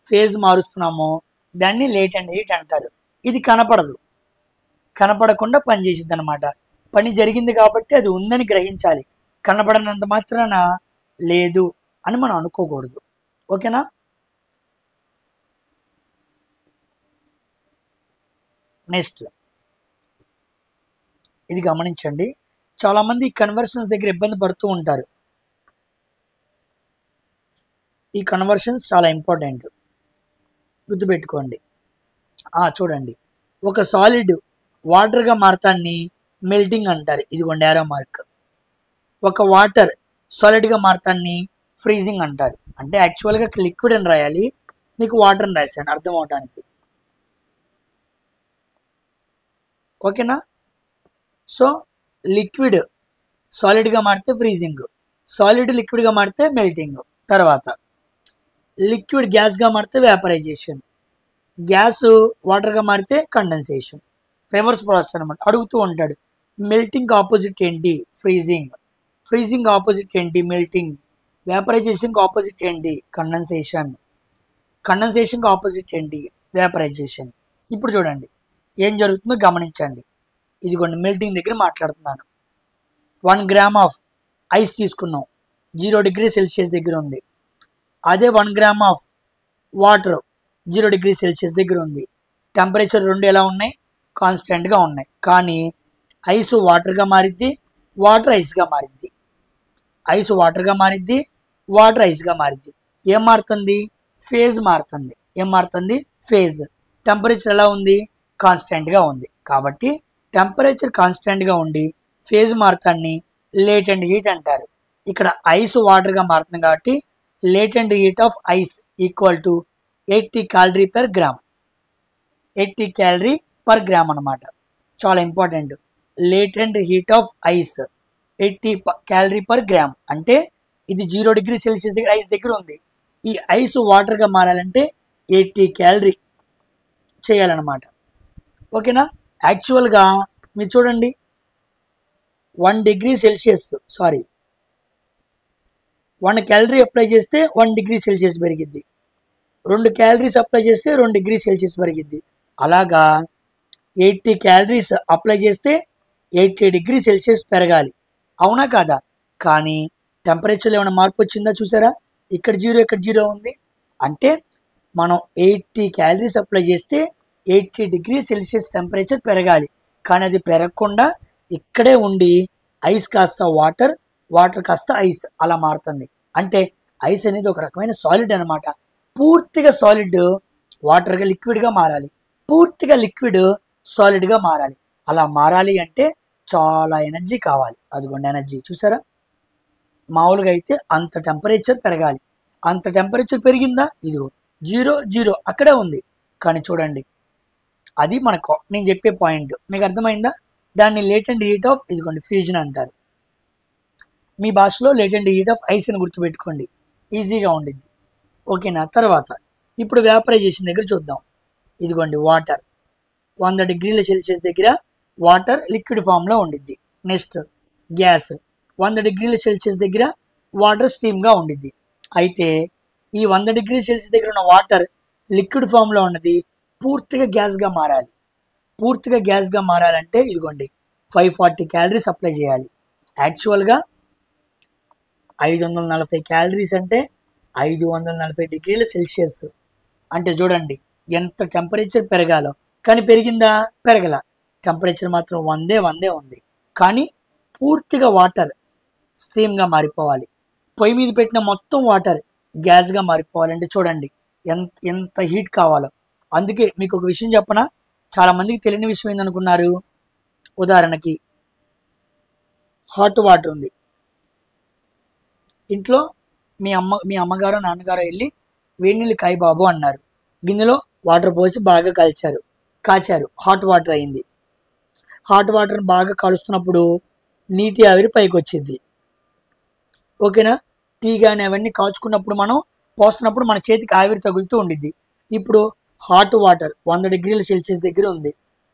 ఫేజ్ మారుస్తున్నామో దాన్ని లేటెంట్ హీట్ అంటారు. ఇది కనపడదు, కనపడకుండా పని చేసిద్ది అనమాట. పని జరిగింది కాబట్టి అది ఉందని గ్రహించాలి, కనపడనంత మాత్రాన లేదు అని మనం అనుకోకూడదు. ఓకేనా. నెక్స్ట్ ఇది గమనించండి, చాలామంది కన్వర్షన్స్ దగ్గర ఇబ్బంది పడుతూ ఉంటారు. ఈ కన్వర్షన్స్ చాలా ఇంపార్టెంట్, గుర్తుపెట్టుకోండి. చూడండి, ఒక సాలిడ్ వాటర్గా మారటాన్ని మెల్టింగ్ అంటారు, ఇదిగోండి యారో మార్క్. ఒక వాటర్ సాలిడ్గా మారటాన్ని ఫ్రీజింగ్ అంటారు. అంటే యాక్చువల్గా లిక్విడ్ అని రాయాలి, మీకు వాటర్ అని రాశాను అర్థం అవటానికి. ఓకేనా. సో లిక్విడ్ సాలిడ్గా మారితే ఫ్రీజింగ్, సాలిడ్ లిక్విడ్గా మారితే మెల్టింగ్, తర్వాత లిక్విడ్ గ్యాస్గా మారితే వేపరైజేషన్, గ్యాస్ వాటర్గా మారితే కండెన్సేషన్. రివర్స్ ప్రాసెస్ అనమాట. అడుగుతూ ఉంటాడు, మెల్టింగ్ ఆపోజిట్ ఏంటి? ఫ్రీజింగ్. ఫ్రీజింగ్ ఆపోజిట్ ఏంటి? మెల్టింగ్. వేపరైజేషన్కి ఆపోజిట్ ఏంటి? కండెన్సేషన్. కండెన్సేషన్కి ఆపోజిట్ ఏంటి? వేపరైజేషన్. ఇప్పుడు చూడండి ఏం జరుగుతుందో గమనించండి. ఇదిగోండి మెల్టింగ్ దగ్గర మాట్లాడుతున్నాను. 1 గ్రామ్ ఆఫ్ ఐస్ తీసుకున్నాం, 0 డిగ్రీ సెల్సియస్ దగ్గర ఉంది. అదే 1 gram of water 0 degree Celsius దగ్గర ఉంది. టెంపరేచర్ రెండు ఎలా ఉన్నాయి? కాన్స్టెంట్గా ఉన్నాయి. కానీ ఐస్ వాటర్గా మారిద్ది, వాటర్ ఐస్గా మారిద్ది. ఐస్ వాటర్గా మారిద్ది, వాటర్ ఐస్గా మారిద్ది. ఏం మారుతుంది? ఫేజ్ మారుతుంది. ఏం మారుతుంది? ఫేజ్. టెంపరేచర్ ఎలా ఉంది? కాన్స్టెంట్గా ఉంది. కాబట్టి టెంపరేచర్ కాన్స్టెంట్గా ఉండి ఫేజ్ మారుతాన్ని లేటెంట్ హీట్ అంటారు. ఇక్కడ ఐస్ వాటర్గా మారుతుంది కాబట్టి latent heat of ice equal to 80 calorie per gram. 80 calorie per gram అనమాట. చాలా important. Latent heat of ice 80 calorie per gram. అంటే ఇది 0 డిగ్రీ సెల్సియస్ దగ్గర ఐస్ దగ్గర ఉంది. ఈ ఐస్ వాటర్గా మారాలంటే 80 క్యాలరీ చేయాలన్నమాట. ఓకేనా. యాక్చువల్గా మీరు చూడండి, 1 డిగ్రీ సెల్సియస్ 1 క్యాలరీ అప్లై చేస్తే 1 డిగ్రీ సెల్సియస్ పెరిగిద్ది, 2 క్యాలరీస్ అప్లై చేస్తే 2 డిగ్రీ సెల్సియస్ పెరిగిద్ది. అలాగా 80 క్యాలరీస్ అప్లై చేస్తే 80 డిగ్రీ సెల్సియస్ పెరగాలి. అవునా కాదా? కానీ టెంపరేచర్లో ఏమైనా మార్పు వచ్చిందా? చూసారా, ఇక్కడ 0 ఇక్కడ 0 ఉంది. అంటే మనం 80 క్యాలరీస్ అప్లై చేస్తే 80 డిగ్రీ సెల్సియస్ టెంపరేచర్ పెరగాలి. కానీ అది పెరగకుండా ఇక్కడే ఉండి ఐస్ కాస్త వాటర్, వాటర్ కాస్త ఐస్ అలా మారుతుంది. అంటే ఐస్ అనేది ఒక రకమైన సాలిడ్ అనమాట. పూర్తిగా సాలిడ్ వాటర్గా లిక్విడ్గా మారాలి, పూర్తిగా లిక్విడ్ సాలిడ్గా మారాలి. అలా మారాలి అంటే చాలా ఎనర్జీ కావాలి. అదిగోండి ఎనర్జీ చూసారా. మామూలుగా అయితే అంత టెంపరేచర్ పెరగాలి. అంత టెంపరేచర్ పెరిగిందా? ఇదిగో 0 0 అక్కడే ఉంది. కానీ చూడండి, అది మనకు నేను చెప్పే పాయింట్ మీకు అర్థమైందా? దాన్ని లేటెంట్ హీట్ ఆఫ్ ఇదిగోండి ఫ్యూజన్ అంటారు. మీ భాషలో లేటెంట్ హీట్ ఆఫ్ ఐస్ అని గుర్తుపెట్టుకోండి, ఈజీగా ఉండిద్ది. ఓకేనా. తర్వాత ఇప్పుడు వేపరైజేషన్ దగ్గర చూద్దాం. ఇదిగోండి వాటర్ 100 డిగ్రీల సెల్సియస్ దగ్గర వాటర్ లిక్విడ్ ఫామ్లో ఉండిద్ది. నెక్స్ట్ గ్యాస్ 100 డిగ్రీల సెల్సియస్ దగ్గర వాటర్ స్టీమ్గా ఉండిద్ది. అయితే ఈ 100 డిగ్రీల సెల్సియస్ దగ్గర ఉన్న వాటర్ లిక్విడ్ ఫామ్లో ఉన్నది పూర్తిగా గ్యాస్గా మారాలి. పూర్తిగా గ్యాస్గా మారాలంటే ఇదిగోండి 540 క్యాలరీస్ అప్లై చేయాలి. యాక్చువల్గా 540 క్యాలరీస్ అంటే 540 డిగ్రీల సెల్సియస్. అంటే చూడండి ఎంత టెంపరేచర్ పెరగాలో. కానీ పెరిగిందా? పెరగల. టెంపరేచర్ మాత్రం 100 ఉంది. కానీ పూర్తిగా వాటర్ స్ట్రీమ్గా మారిపోవాలి. పొయ్యి మీద పెట్టిన మొత్తం వాటర్ గ్యాస్గా మారిపోవాలంటే చూడండి ఎంత ఎంత హీట్ కావాలో. అందుకే మీకు ఒక విషయం చెప్పనా, చాలా మందికి తెలియని విషయం ఏందనుకున్నారు? ఉదాహరణకి హాట్ వాటర్ ఉంది ఇంట్లో, మీ అమ్మగారు నాన్నగారు వెళ్ళి వేడి నీళ్ళు కాయి బాబు అన్నారు. గిన్నెలో వాటర్ పోసి బాగా కాచారు, హాట్ వాటర్ అయింది. హాట్ వాటర్ని బాగా కాలుస్తున్నప్పుడు నీటి ఆవిరి పైకి వచ్చింది. ఓకేనా. టీ కానీ అవన్నీ కాచుకున్నప్పుడు మనం పోస్తున్నప్పుడు మన చేతికి ఆవిరి తగులుతూ ఉండిద్ది. ఇప్పుడు హాట్ వాటర్ 100 డిగ్రీల సెల్సియస్ దగ్గర ఉంది,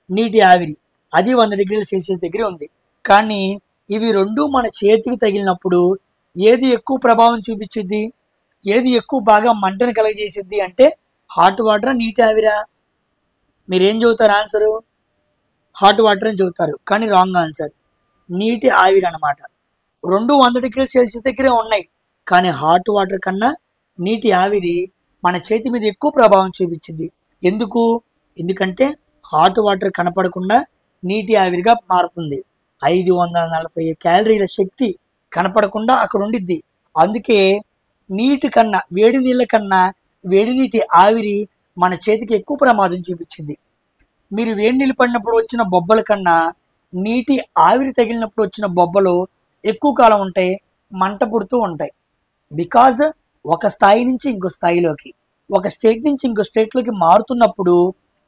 నీటి ఆవిరి అది 100°C దగ్గరే ఉంది. కానీ ఇవి రెండు మన చేతికి తగిలినప్పుడు ఏది ఎక్కువ ప్రభావం చూపించిద్ది, ఏది ఎక్కువ బాగా మంటను కలగజేసిద్ది అంటే హాట్ వాటరా నీటి ఆవిరా? మీరేం చెబుతారు ఆన్సరు? హాట్ వాటర్ అని చెబుతారు. కానీ రాంగ్ ఆన్సర్, నీటి ఆవిరి అనమాట. రెండు 100°C దగ్గరే ఉన్నాయి. కానీ హాట్ వాటర్ కన్నా నీటి ఆవిరి మన చేతి మీద ఎక్కువ ప్రభావం చూపించింది. ఎందుకంటే హాట్ వాటర్ కనపడకుండా నీటి ఆవిరిగా మారుతుంది. 540 క్యాలరీల శక్తి కనపడకుండా అక్కడ ఉండిద్ది. అందుకే నీటి కన్నా, వేడి నీళ్ళ కన్నా వేడి నీటి ఆవిరి మన చేతికి ఎక్కువ ప్రమాదం చూపించింది. మీరు వేడి నీళ్ళు పడినప్పుడు వచ్చిన బొబ్బల కన్నా నీటి ఆవిరి తగిలినప్పుడు వచ్చిన బొబ్బలు ఎక్కువ కాలం ఉంటాయి, మంట పుడుతూ ఉంటాయి. బికాజ్ ఒక స్థాయి నుంచి ఇంకో స్థాయిలోకి, ఒక స్టేట్ నుంచి ఇంకో స్టేట్లోకి మారుతున్నప్పుడు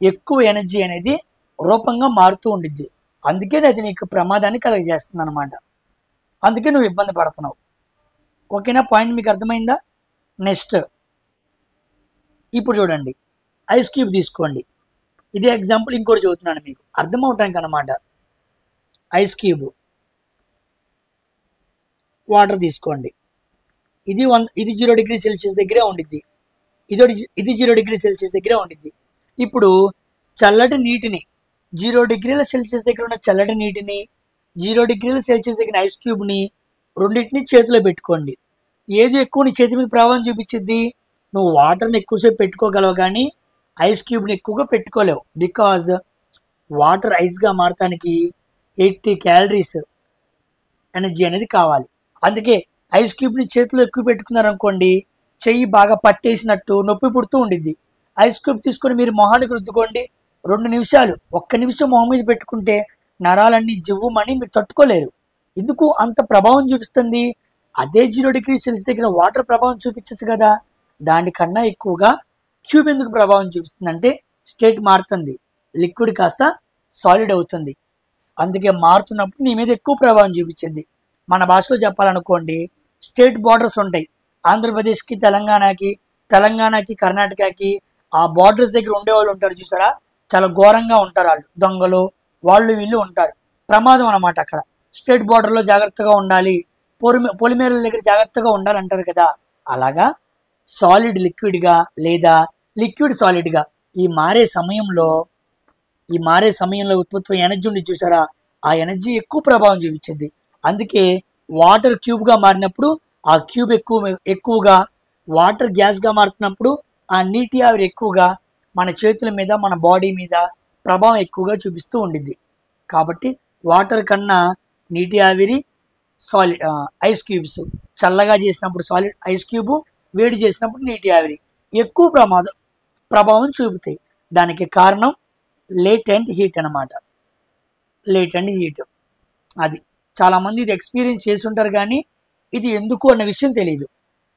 ఎక్కువ ఎనర్జీ అనేది రూపంగా మారుతూ ఉండిద్ది. అందుకే అది నీకు ప్రమాదాన్ని కలుగజేస్తుంది అనమాట. అందుకే నువ్వు ఇబ్బంది పడుతున్నావు. ఓకేనా? పాయింట్ మీకు అర్థమైందా? నెక్స్ట్ ఇప్పుడు చూడండి, ఐస్ క్యూబ్ తీసుకోండి. ఇదే ఎగ్జాంపుల్ ఇంకోటి చదువుతున్నాను మీకు అర్థం అవటానికి అనమాట. ఐస్ క్యూబ్, వాటర్ తీసుకోండి. ఇది 0°C దగ్గరే ఉండిద్ది. ఇది 0°C దగ్గరే ఉండిద్ది. ఇప్పుడు చల్లటి నీటిని, 0°C దగ్గర ఉన్న చల్లటి నీటిని, 0°C దగ్గర ఐస్ క్యూబ్ని రెండింటిని చేతిలో పెట్టుకోండి. ఏది ఎక్కువ నీ చేతి మీద ప్రభావం చూపించింది? నువ్వు వాటర్ని ఎక్కువసేపు పెట్టుకోగలవు కానీ ఐస్ క్యూబ్ని ఎక్కువగా పెట్టుకోలేవు. బికాజ్ వాటర్ ఐస్గా మారటానికి 80 క్యాలరీస్ ఎనర్జీ అనేది కావాలి. అందుకే ఐస్ క్యూబ్ని చేతిలో ఎక్కువ పెట్టుకున్నారనుకోండి, చెయ్యి బాగా పట్టేసినట్టు నొప్పి పుడుతూ ఉండిద్ది. ఐస్ క్యూబ్ తీసుకొని మీరు మొహానికి రుద్దుకోండి, 2 నిమిషాలు, 1 నిమిషం మొహం మీద పెట్టుకుంటే నరాలన్నీ జివ్వుమని మీరు తట్టుకోలేరు. ఎందుకు అంత ప్రభావం చూపిస్తుంది? అదే 0°C దగ్గర వాటర్ ప్రభావం చూపించచ్చు కదా. దానికన్నా ఎక్కువగా క్యూబ్ ఎందుకు ప్రభావం చూపిస్తుంది? స్టేట్ మారుతుంది, లిక్విడ్ కాస్త సాలిడ్ అవుతుంది. అందుకే మారుతున్నప్పుడు నీ మీద ఎక్కువ ప్రభావం చూపించింది. మన భాషలో చెప్పాలనుకోండి, స్టేట్ బార్డర్స్ ఉంటాయి. ఆంధ్రప్రదేశ్కి తెలంగాణకి కర్ణాటకకి ఆ బార్డర్స్ దగ్గర ఉండేవాళ్ళు ఉంటారు చూసారా, చాలా ఘోరంగా ఉంటారు. వాళ్ళు దొంగలు, వాళ్ళు వీళ్ళు ఉంటారు. ప్రమాదం అన్నమాట. అక్కడ స్టేట్ బార్డర్లో జాగ్రత్తగా ఉండాలి, పొలిమేరల దగ్గర జాగ్రత్తగా ఉండాలంటారు కదా. అలాగా సాలిడ్ లిక్విడ్గా లేదా లిక్విడ్ సాలిడ్గా ఈ మారే సమయంలో ఉత్పత్తి ఎనర్జీ ఉంది చూసారా, ఆ ఎనర్జీ ఎక్కువ ప్రభావం చూపించింది. అందుకే వాటర్ క్యూబ్గా మారినప్పుడు ఆ క్యూబ్ ఎక్కువగా, వాటర్ గ్యాస్గా మారుతున్నప్పుడు ఆ నీటి ఆవిరి ఎక్కువగా మన చేతుల మీద, మన బాడీ మీద ప్రభావం ఎక్కువగా చూపిస్తూ ఉండిద్ది. కాబట్టి వాటర్ కన్నా నీటి ఆవిరి, సాలిడ్ ఐస్ క్యూబ్స్, చల్లగా చేసినప్పుడు సాలిడ్ ఐస్ క్యూబ్, వేడి చేసినప్పుడు నీటి ఆవిరి ఎక్కువ ప్రభావం చూపుతాయి. దానికి కారణం లేటెంట్ హీట్ అనమాట. లేటెంట్ హీట్ అది చాలామంది ఇది ఎక్స్పీరియన్స్ చేసి ఉంటారు కానీ ఇది ఎందుకు అన్న విషయం తెలియదు.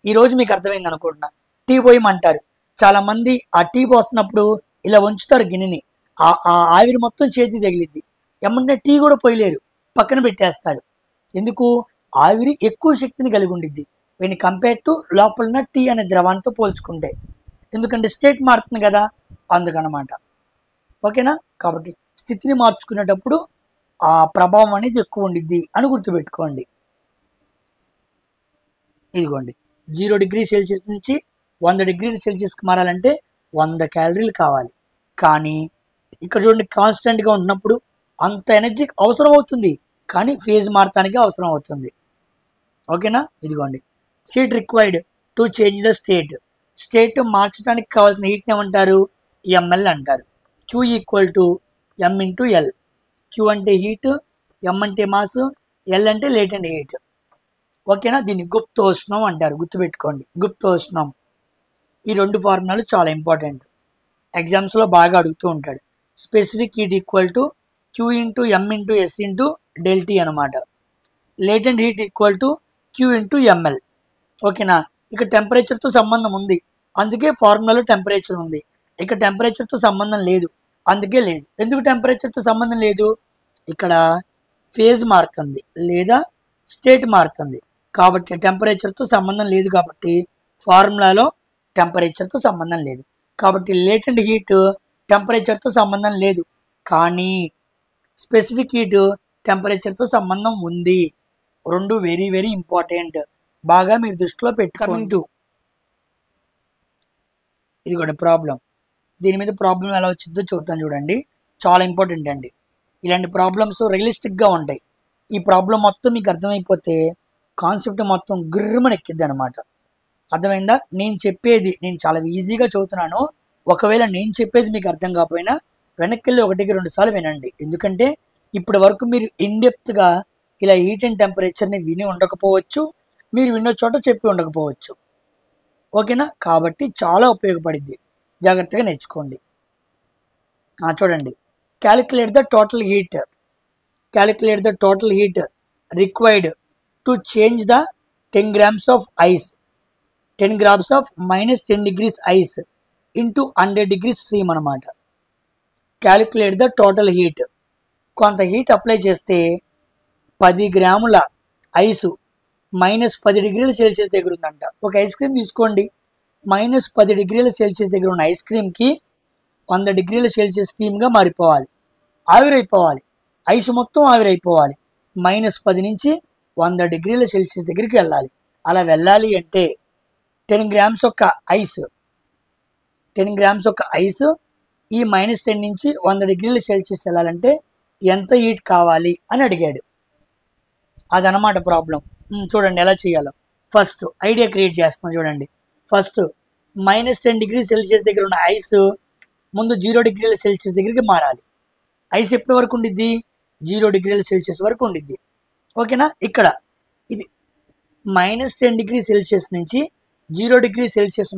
ఈరోజు మీకు అర్థమైంది అనుకుంటున్నా. టీ పోయమంటారు, చాలామంది ఆ టీ పోస్తున్నప్పుడు ఇలా ఉంచుతారు గిన్నెని, ఆ ఆవిరి మొత్తం చేతి తగిలిద్ది. ఏమంటే టీ కూడా పోయలేరు, పక్కన పెట్టేస్తారు. ఎందుకు? ఆవిరి ఎక్కువ శక్తిని కలిగి ఉండిద్ది వెన్ కంపేర్ టు లోపల ఉన్న టీ అనే ద్రవాంతో పోల్చుకుంటే. ఎందుకంటే స్టేట్ మారుతుంది కదా, అందుకనమాట. ఓకేనా? కాబట్టి స్థితిని మార్చుకునేటప్పుడు ఆ ప్రభావం అనేది ఎక్కువ ఉండిద్ది అని గుర్తుపెట్టుకోండి. ఇదిగోండి, 0°C నుంచి 100°Cకి మారాలంటే 100 క్యాలరీలు కావాలి. కానీ ఇక్కడ చూడండి, కాన్స్టెంట్గా ఉన్నప్పుడు అంత ఎనర్జీ అవసరం అవుతుంది, కానీ ఫేజ్ మారటానికి అవసరం అవుతుంది. ఓకేనా? ఇదిగోండి, heat required to change the state మార్చడానికి కావాల్సిన హీట్ని ఏమంటారు? ఎంఎల్ అంటారు. Q = M × L. Q అంటే హీట్, M అంటే మాస్, L అంటే లేటెంట్ హీట్. ఓకేనా? దీన్ని గుప్తోష్ణం అంటారు, గుర్తుపెట్టుకోండి. గుప్తోష్ణం. ఈ 2 ఫార్ములాలు చాలా ఇంపార్టెంట్, ఎగ్జామ్స్లో బాగా అడుగుతూ ఉంటాడు. Specific heat = Q × M × S × ΔT అనమాట. Latent heat = Q × ML. ఓకేనా? ఇక టెంపరేచర్తో సంబంధం ఉంది, అందుకే ఫార్ములాలో టెంపరేచర్ ఉంది. ఇక టెంపరేచర్తో సంబంధం లేదు, అందుకే లేదు. ఎందుకు టెంపరేచర్తో సంబంధం లేదు? ఇక్కడ ఫేజ్ మారుతుంది లేదా స్టేట్ మారుతుంది కాబట్టి టెంపరేచర్తో సంబంధం లేదు. కాబట్టి ఫార్ములాలో టెంపరేచర్తో సంబంధం లేదు. కాబట్టి లేటెంట్ హీట్ టెంపరేచర్తో సంబంధం లేదు. కానీ స్పెసిఫిక్ హీట్ టెంపరేచర్తో సంబంధం ఉంది. రెండు వెరీ వెరీ ఇంపార్టెంట్, బాగా మీరు దృష్టిలో పెట్టుకోండి. కమింగ్ టు ఇది కూడా ప్రాబ్లం. దీని మీద ప్రాబ్లం ఎలా వచ్చిందో చూద్దాం చూడండి. చాలా ఇంపార్టెంట్ అండి. ఇలాంటి ప్రాబ్లమ్స్ రియలిస్టిక్గా ఉంటాయి. ఈ ప్రాబ్లం మొత్తం మీకు అర్థమైపోతే కాన్సెప్ట్ మొత్తం గుర్రమని ఎక్కిద్ది అనమాట. అర్థమైందా? నేను చాలా ఈజీగా చదువుతున్నాను. ఒకవేళ నేను చెప్పేది మీకు అర్థం కాకపోయినా వెనక్కి వెళ్ళి 1-2 సార్లు వినండి. ఎందుకంటే ఇప్పటి వరకు మీరు ఇన్డెప్త్గా ఇలా హీట్ అండ్ టెంపరేచర్ని విని ఉండకపోవచ్చు, మీరు విన్న చోట చెప్పి ఉండకపోవచ్చు. ఓకేనా? కాబట్టి చాలా ఉపయోగపడిద్ది, జాగ్రత్తగా నేర్చుకోండి. చూడండి, calculate the total heat required to change the 10 grams of ice, 10 grams of -10 degrees ice into 100 degrees stream అనమాట. Calculate the total heat. కొంత హీట్ అప్లై చేస్తే 10 గ్రాముల ఐసు -10 డిగ్రీల సెల్సియస్ దగ్గర ఉందంట. ఒక ఐస్ క్రీమ్ తీసుకోండి, -10 డిగ్రీల సెల్సియస్ దగ్గర ఉన్న ఐస్ క్రీమ్కి 100 డిగ్రీల సెల్సియస్ స్టీమ్గా మారిపోవాలి, ఆవిరైపోవాలి. ఐస్ మొత్తం ఆవిరైపోవాలి. -10 నుంచి 100 డిగ్రీల సెల్సియస్ దగ్గరికి వెళ్ళాలి. అలా వెళ్ళాలి అంటే 10 grams ఒక ఐస్ ఈ -10 నుంచి 100 డిగ్రీల సెల్సియస్ వెళ్ళాలంటే ఎంత హీట్ కావాలి అని అడిగాడు. అదనమాట ప్రాబ్లం. చూడండి ఎలా చేయాలో. ఫస్ట్ ఐడియా క్రియేట్ చేస్తున్నాం చూడండి. ఫస్ట్ -10 డిగ్రీ సెల్సియస్ దగ్గర ఉన్న ఐస్ ముందు 0 డిగ్రీల సెల్సియస్ దగ్గరికి మారాలి. ఐస్ ఎప్పటి వరకు ఉండిద్ది? 0 డిగ్రీల సెల్సియస్ వరకు ఉండిద్ది. ఓకేనా? ఇక్కడ ఇది -10 డిగ్రీ సెల్సియస్ నుంచి 0 డిగ్రీ సెల్సియస్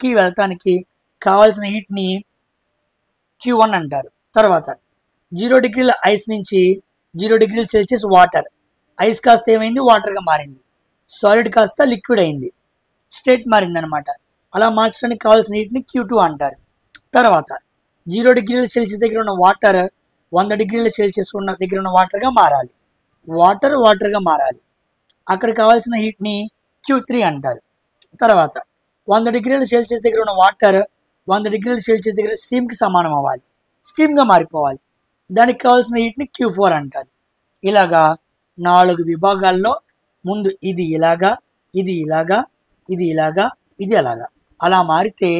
కి వెళ్తానికి కావాల్సిన హీట్ని Q1 అంటారు. తర్వాత 0 డిగ్రీల ఐస్ నుంచి 0 డిగ్రీల సెల్సియస్ వాటర్, ఐస్ కాస్త ఏమైంది? వాటర్గా మారింది. సాలిడ్ కాస్త లిక్విడ్ అయింది, స్టేట్ మారింది అనమాట. అలా మార్చడానికి కావాల్సిన హీట్ని Q2 అంటారు. తర్వాత 0 డిగ్రీల సెల్సియస్ దగ్గర ఉన్న వాటర్ 100 డిగ్రీల సెల్సియస్ దగ్గర ఉన్న వాటర్గా మారాలి. వాటర్గా మారాలి. అక్కడ కావాల్సిన హీట్ని Q3 అంటారు. తర్వాత 100 డిగ్రీల సెల్సియస్ దగ్గర ఉన్న వాటర్ 100 డిగ్రీల సెల్సియస్ దగ్గర స్టీమ్కి సమానం అవ్వాలి, స్టీమ్గా మారిపోవాలి. దానికి కావాల్సిన హీట్ని Q4 అంటారు. ఇలాగా 4 విభాగాల్లో ముందు ఇది ఇలాగా, ఇది ఇలాగా, ఇది ఇలాగా, ఇది అలాగా. అలా మారితే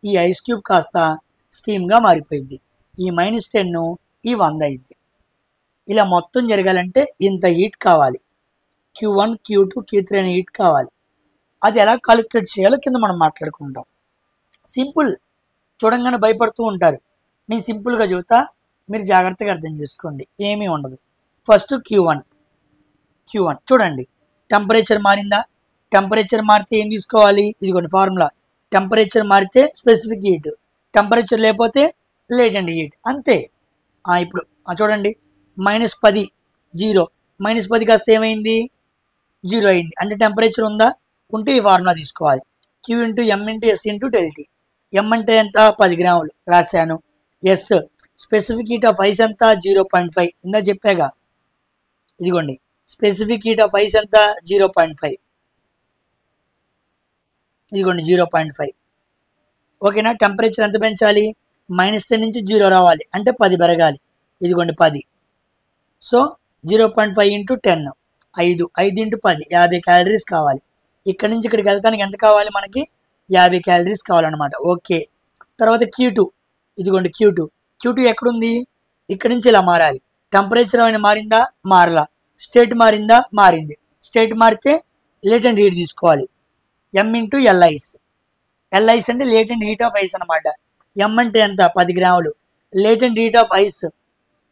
ఈ ఐస్ క్యూబ్ కాస్త స్టీమ్గా మారిపోయింది. ఈ -10 ఈ 100 అయింది. ఇలా మొత్తం జరగాలంటే ఇంత హీట్ కావాలి. Q1, Q2, Q3 అనే హీట్ కావాలి. అది ఎలా కాలిక్యులేట్ చేయాలో కింద మనం మాట్లాడుకుంటాం. సింపుల్. చూడంగానే భయపడుతూ ఉంటారు. నేను సింపుల్గా చెబుతా, మీరు జాగ్రత్తగా అర్థం చేసుకోండి, ఏమీ ఉండదు. ఫస్ట్ Q1 చూడండి, టెంపరేచర్ మారిందా? టెంపరేచర్ మారితే ఏం తీసుకోవాలి? ఇదిగోండి ఫార్ములా. టెంపరేచర్ మారితే స్పెసిఫిక్ హీట్, టెంపరేచర్ లేకపోతే లేటెంట్ హీట్, అంతే. ఇప్పుడు చూడండి, -10 0, -10 కాస్త ఏమైంది? 0 అయింది. అంటే టెంపరేచర్ ఉందా? ఉంటే ఈ ఫార్ములా తీసుకోవాలి. Q × M × S × ∆T. M అంటే ఎంత? 10 గ్రాములు రాశాను. S specific heat of ice ఎంత? 0.5. ఇందా చెప్పాగా. ఇదిగోండి స్పెసిఫిక్ హీట్ ఆఫ్ ఐస్ ఎంత? 0.5. ఇదిగోండి 0.5. ఓకేనా? టెంపరేచర్ ఎంత పెంచాలి? -10 నుంచి 0 రావాలి, అంటే 10 పెరగాలి. ఇదిగోండి 10. సో 0.5 × 10, 5 × 10, 50 క్యాలరీస్ కావాలి. ఇక్కడ నుంచి ఇక్కడికి వెళ్తానికి ఎంత కావాలి మనకి? 50 క్యాలరీస్ కావాలన్నమాట. ఓకే. తర్వాత Q2, ఇదిగోండి Q2 ఎక్కడుంది? ఇక్కడ నుంచి ఇలా మారాలి. టెంపరేచర్ ఏమైనా మారిందా? మారలా. స్టేట్ మారిందా? మారింది. స్టేట్ మారితే లేటెంట్ హీట్ తీసుకోవాలి. M × LIs. LIs అంటే లేటెంట్ హీట్ ఆఫ్ ఐస్ అనమాట. M అంటే ఎంత? 10 గ్రాములు. లేటెంట్ హీట్ ఆఫ్ ఐస్,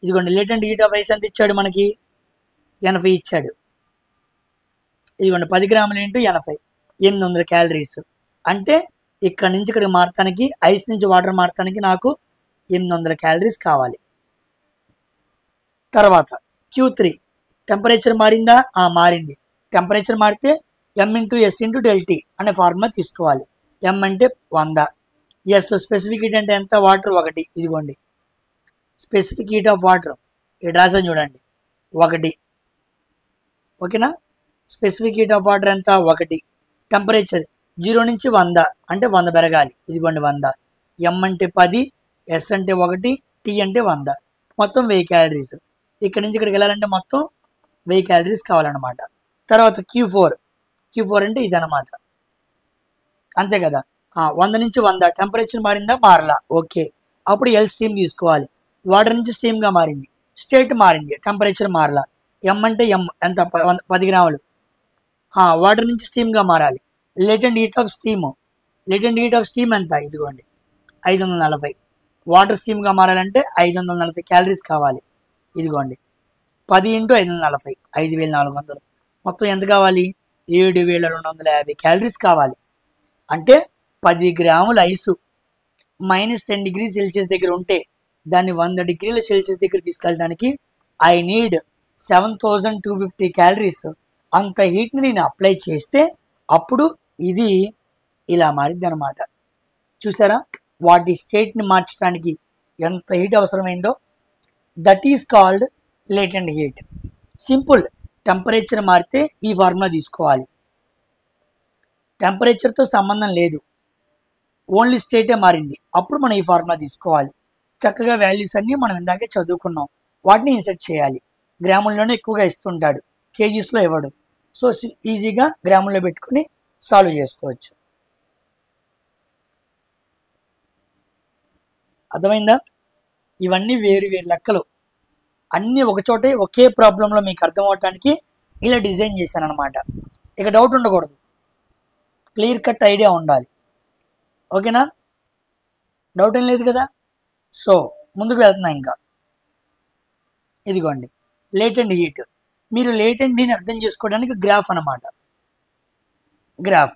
ఇదిగోండి లేటెంట్ హీట్ ఆఫ్ ఐస్ ఎంత ఇచ్చాడు మనకి? 80 ఇచ్చాడు. ఇదిగోండి 10 గ్రాములు × 80, 800 క్యాలరీస్. అంటే ఇక్కడ నుంచి ఇక్కడికి మారటానికి, ఐస్ నుంచి వాటర్ మారటానికి నాకు 800 క్యాలరీస్ కావాలి. తర్వాత Q3, టెంపరేచర్ మారిందా? మారింది. టెంపరేచర్ మారితే M × S × ∆T అనే ఫార్ములా తీసుకోవాలి. M అంటే 100, S స్పెసిఫిక్ హీట్ అంటే ఎంత? వాటర్ 1. ఇదిగోండి స్పెసిఫిక్ హీట్ ఆఫ్ వాటర్ ఇక్కడ రాసాను చూడండి, 1. ఓకేనా? స్పెసిఫిక్ హీట్ ఆఫ్ వాటర్ ఎంత? 1. టెంపరేచర్ 0 నుంచి 100, అంటే 100 పెరగాలి. ఇదిగోండి 100. M అంటే 10, S అంటే 1, T అంటే 100. మొత్తం 1000 క్యాలరీస్. ఇక్కడ నుంచి ఇక్కడికి వెళ్ళాలంటే మొత్తం 1000 క్యాలరీస్ కావాలన్నమాట. తర్వాత Q4 అంటే ఇదన్నమాట. అంతే కదా. 100 నుంచి 100 టెంపరేచర్ మారిందా, మారలా, ఓకే. అప్పుడు ఎల్ స్టీమ్ తీసుకోవాలి. వాటర్ నుంచి స్టీమ్గా మారింది, స్టేట్ మారింది, టెంపరేచర్ మారలా. ఎం అంటే ఎం ఎంత, 10 గ్రాములు. వాటర్ నుంచి స్టీమ్గా మారాలి. లేటెంట్ హీట్ ఆఫ్ స్టీమ్ ఎంత, ఇదిగోండి 540. వాటర్ స్టీమ్గా మారాలంటే 540 క్యాలరీస్ కావాలి. ఇదిగోండి 10 × 540 5400. మొత్తం ఎంత కావాలి, 7250 క్యాలరీస్ కావాలి. అంటే 10 గ్రాముల ఐసు -10 డిగ్రీ సెల్సియస్ దగ్గర ఉంటే దాన్ని 100 డిగ్రీల సెల్సియస్ దగ్గర తీసుకెళ్ళడానికి ఐ నీడ్ 7250 క్యాలరీస్. అంత హీట్ని నేను అప్లై చేస్తే అప్పుడు ఇది ఇలా మారిద్ది అనమాట. చూసారా, వాటి స్టేట్ని మార్చడానికి ఎంత హీట్ అవసరమైందో. That is called latent heat. Simple. Temperature మారితే ఈ ఫార్ములా తీసుకోవాలి. టెంపరేచర్తో సంబంధం లేదు, ఓన్లీ స్టేటే మారింది, అప్పుడు మనం ఈ ఫార్ములా తీసుకోవాలి. చక్కగా వాల్యూస్ అన్నీ మనం ఇందాకే చదువుకున్నాం, వాటిని ఇన్సర్ట్ చేయాలి. గ్రాముల్లోనే ఎక్కువగా ఇస్తుంటాడు, కేజీస్లో ఇవ్వడు. సో ఈజీగా గ్రాముల్లో పెట్టుకుని సాల్వ్ చేసుకోవచ్చు. అర్థమైందా? ఇవన్నీ వేరు వేరు లెక్కలు, అన్నీ ఒకచోటే ఒకే ప్రాబ్లంలో మీకు అర్థం అవటానికి ఇలా డిజైన్ చేశాను అనమాట. ఇక డౌట్ ఉండకూడదు, క్లియర్ కట్ ఐడియా ఉండాలి. ఓకేనా? డౌట్ ఏం లేదు కదా. సో ముందుకు వెళ్తున్నా. ఇంకా ఇదిగోండి లేటెంట్ హీట్. మీరు లేటెంట్ హీట్ని అర్థం చేసుకోవడానికి గ్రాఫ్ అన్నమాట. గ్రాఫ్,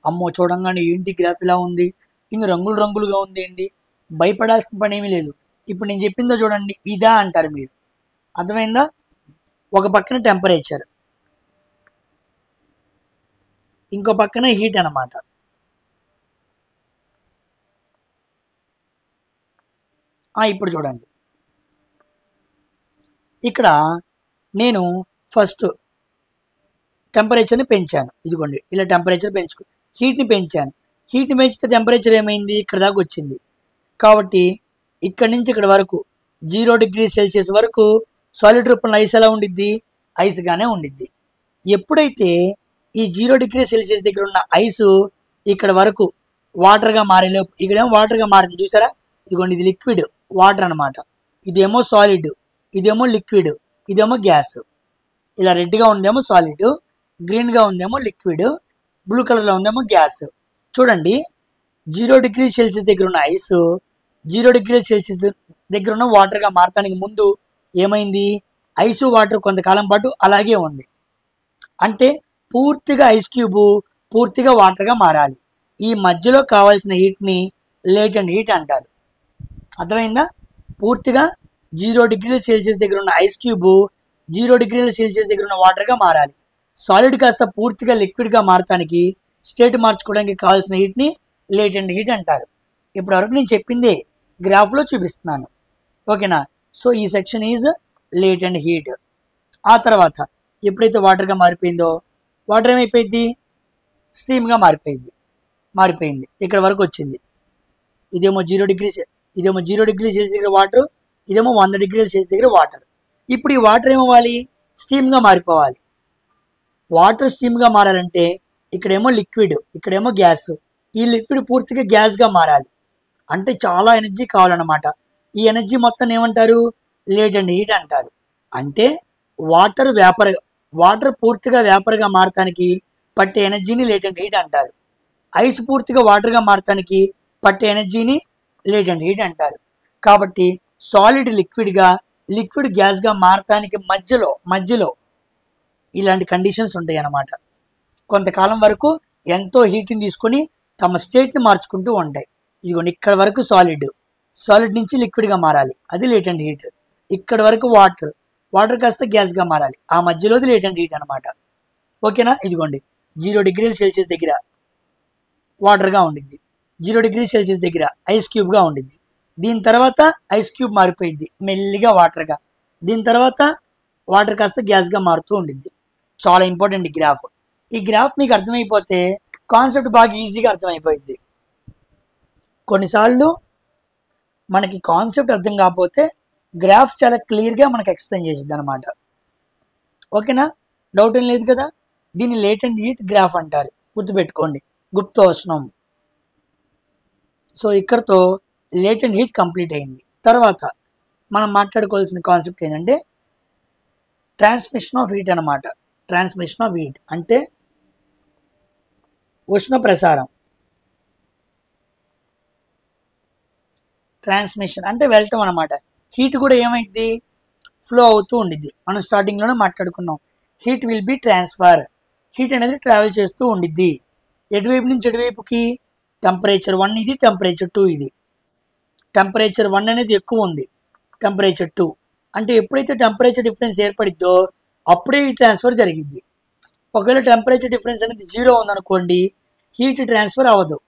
అమ్మో చూడంగానే ఏంటి గ్రాఫ్ ఇలా ఉంది, ఇన్ని రంగులు రంగులుగా ఉంది ఏంటి, భయపడాల్సిన పని ఏమీ లేదు. ఇప్పుడు నేను చెప్పిందో చూడండి, ఇదా అంటారు మీరు. అర్థమైందా? ఒక పక్కన టెంపరేచర్, ఇంకో పక్కన హీట్ అన్నమాట. ఇప్పుడు చూడండి, ఇక్కడ నేను ఫస్ట్ టెంపరేచర్ని పెంచాను. ఇదిగోండి ఇలా టెంపరేచర్ పెంచుకో, హీట్ని పెంచాను. హీట్ని పెంచితే టెంపరేచర్ ఏమైంది, ఇక్కడ దాకా వచ్చింది. కాబట్టి ఇక్కడ నుంచి ఇక్కడ వరకు 0 డిగ్రీ సెల్సియస్ వరకు సాలిడ్ రూపంలో ఐస్ ఎలా ఉండిద్ది, ఐస్గానే ఉండిద్ది. ఎప్పుడైతే ఈ 0 డిగ్రీ సెల్సియస్ దగ్గర ఉన్న ఐసు ఇక్కడ వరకు వాటర్గా మారేలోపు, ఇక్కడేమో వాటర్గా మారింది చూసారా. ఇదిగోండి ఇది లిక్విడ్ వాటర్ అనమాట, ఇదేమో సాలిడ్, ఇదేమో లిక్విడ్, ఇదేమో గ్యాస్. ఇలా రెడ్గా ఉందేమో సాలిడ్, గ్రీన్గా ఉందేమో లిక్విడ్, బ్లూ కలర్లో ఉందేమో గ్యాస్. చూడండి 0 డిగ్రీ సెల్సియస్ దగ్గర ఉన్న ఐస్ 0 డిగ్రీ సెల్సియస్ దగ్గర ఉన్న వాటర్గా మారటానికి ముందు ఏమైంది, ఐసు వాటర్ కొంతకాలం పాటు అలాగే ఉంది. అంటే పూర్తిగా ఐస్ క్యూబ్ పూర్తిగా వాటర్గా మారాలి. ఈ మధ్యలో కావాల్సిన హీట్ని లేటెంట్ హీట్ అంటారు. అర్థమైందా? పూర్తిగా 0 డిగ్రీల సెల్సియస్ దగ్గర ఉన్న ఐస్ క్యూబ్ 0 డిగ్రీల సెల్సియస్ దగ్గర ఉన్న వాటర్గా మారాలి. సాలిడ్ కాస్త పూర్తిగా లిక్విడ్గా మారటానికి, స్టేట్ మార్చుకోవడానికి కావాల్సిన హీట్ని లేటెంట్ హీట్ అంటారు. ఇప్పటి వరకు నేను చెప్పిందే గ్రాఫ్లో చూపిస్తున్నాను. ఓకేనా? సో ఈ సెక్షన్ ఈజ్ లేటెంట్ హీట్. ఆ తర్వాత ఎప్పుడైతే వాటర్గా మారిపోయిందో, వాటర్ ఏమైపోయింది, స్టీమ్గా మారిపోయింది. ఇక్కడ వరకు వచ్చింది. ఇదేమో 0 డిగ్రీ సెల్సియస్ దగ్గర వాటర్, ఇదేమో 100 డిగ్రీల సెల్సియస్ దగ్గర వాటర్. ఇప్పుడు ఈ వాటర్ ఏమవ్వాలి, స్టీమ్గా మారిపోవాలి. వాటర్ స్టీమ్గా మారాలంటే ఇక్కడేమో లిక్విడ్, ఇక్కడేమో గ్యాస్. ఈ లిక్విడ్ పూర్తిగా గ్యాస్గా మారాలి అంటే చాలా ఎనర్జీ కావాలన్నమాట. ఈ ఎనర్జీ మొత్తం ఏమంటారు, లేటెంట్ హీట్ అంటారు. అంటే వాటర్ పూర్తిగా వేపర్గా మారటానికి పట్టే ఎనర్జీని లేటెంట్ హీట్ అంటారు. ఐస్ పూర్తిగా వాటర్గా మారటానికి పట్టే ఎనర్జీని లేటెంట్ హీట్ అంటారు. కాబట్టి సాలిడ్ లిక్విడ్గా, లిక్విడ్ గ్యాస్గా మారటానికి మధ్యలో ఇలాంటి కండిషన్స్ ఉంటాయి అన్నమాట. కొంతకాలం వరకు ఎంతో హీట్ని తీసుకొని తమ స్టేట్ని మార్చుకుంటూ ఉంటాయి. ఇదిగోండి ఇక్కడ వరకు సాలిడ్ నుంచి లిక్విడ్గా మారాలి, అది లేటెంట్ హీట్. ఇక్కడ వరకు వాటర్ కాస్త గ్యాస్గా మారాలి, ఆ మధ్యలోది లేటెంట్ హీట్ అనమాట. ఓకేనా? ఇదిగోండి 0 డిగ్రీల సెల్సియస్ దగ్గర వాటర్గా ఉండిద్ది, 0 డిగ్రీ సెల్సియస్ దగ్గర ఐస్ క్యూబ్గా ఉండిద్ది. దీని తర్వాత ఐస్ క్యూబ్ మారిపోయింది మెల్లిగా వాటర్గా. దీని తర్వాత వాటర్ కాస్త గ్యాస్గా మారుతూ ఉండిద్ది. చాలా ఇంపార్టెంట్ ఈ గ్రాఫ్. ఈ గ్రాఫ్ మీకు అర్థమైపోతే కాన్సెప్ట్ బాగా ఈజీగా అర్థమైపోయింది. కొన్నిసార్లు మనకి కాన్సెప్ట్ అర్థం కాకపోతే గ్రాఫ్ చాలా క్లియర్గా మనకు ఎక్స్ప్లెయిన్ చేసిద్ది అనమాట. ఓకేనా, డౌట్ ఏం లేదు కదా. దీన్ని లేటెంట్ హీట్ గ్రాఫ్ అంటారు, గుర్తుపెట్టుకోండి, గుప్త ఉష్ణం. సో ఇక్కడతో లేటెంట్ హీట్ కంప్లీట్ అయింది. తర్వాత మనం మాట్లాడుకోవాల్సిన కాన్సెప్ట్ ఏంటంటే ట్రాన్స్మిషన్ ఆఫ్ హీట్ అనమాట. ట్రాన్స్మిషన్ ఆఫ్ హీట్ అంటే ఉష్ణ ప్రసారం. ట్రాన్స్మిషన్ అంటే వెళ్ళటం అనమాట. హీట్ కూడా ఏమైంది, ఫ్లో అవుతూ ఉండిద్ది. మనం స్టార్టింగ్లోనే మాట్లాడుకున్నాం, heat will be transfer. Heat అనేది ట్రావెల్ చేస్తూ ఉండిద్ది. ఎటువైపు నుంచి ఎటువైపుకి, టెంపరేచర్ 1 ఇది, టెంపరేచర్ 2 ఇది. టెంపరేచర్ 1 అనేది ఎక్కువ ఉంది, టెంపరేచర్ 2 అంటే ఎప్పుడైతే టెంపరేచర్ డిఫరెన్స్ ఏర్పడిద్దో అప్పుడే ఈ ట్రాన్స్ఫర్ జరిగిద్ది. ఒకవేళ టెంపరేచర్ డిఫరెన్స్ అనేది 0 ఉందనుకోండి, హీట్ ట్రాన్స్ఫర్ అవ్వదు.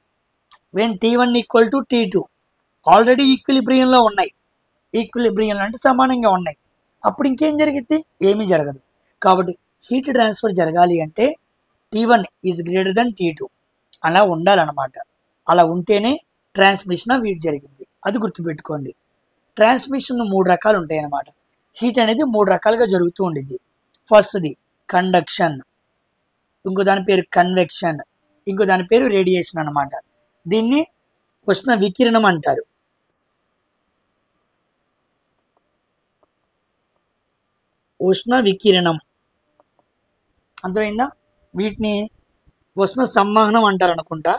When T1 equal to T2 already ఈక్విలిబ్రియంలో ఉన్నాయి. ఈక్విలిబ్రియంలో అంటే సమానంగా ఉన్నాయి. అప్పుడు ఇంకేం జరిగిద్ది, ఏమీ జరగదు. కాబట్టి హీట్ ట్రాన్స్ఫర్ జరగాలి అంటే T1 is greater than T2 అలా ఉండాలన్నమాట. అలా ఉంటేనే ట్రాన్స్మిషన్ ఆఫ్ హీట్ జరిగింది. అది గుర్తుపెట్టుకోండి. ట్రాన్స్మిషన్ 3 రకాలు ఉంటాయి అన్నమాట. హీట్ అనేది 3 రకాలుగా జరుగుతూ ఉండిద్ది. ఫస్ట్ది కండక్షన్, ఇంకో దాని పేరు కన్వెక్షన్, ఇంకో దాని పేరు రేడియేషన్ అన్నమాట. దీన్ని ఉష్ణ వికిరణం అంటారు. ఉష్ణ వికిరణం అర్థమైందా. వీటిని ఉష్ణ సంవహనం అంటారు అనుకుంటా,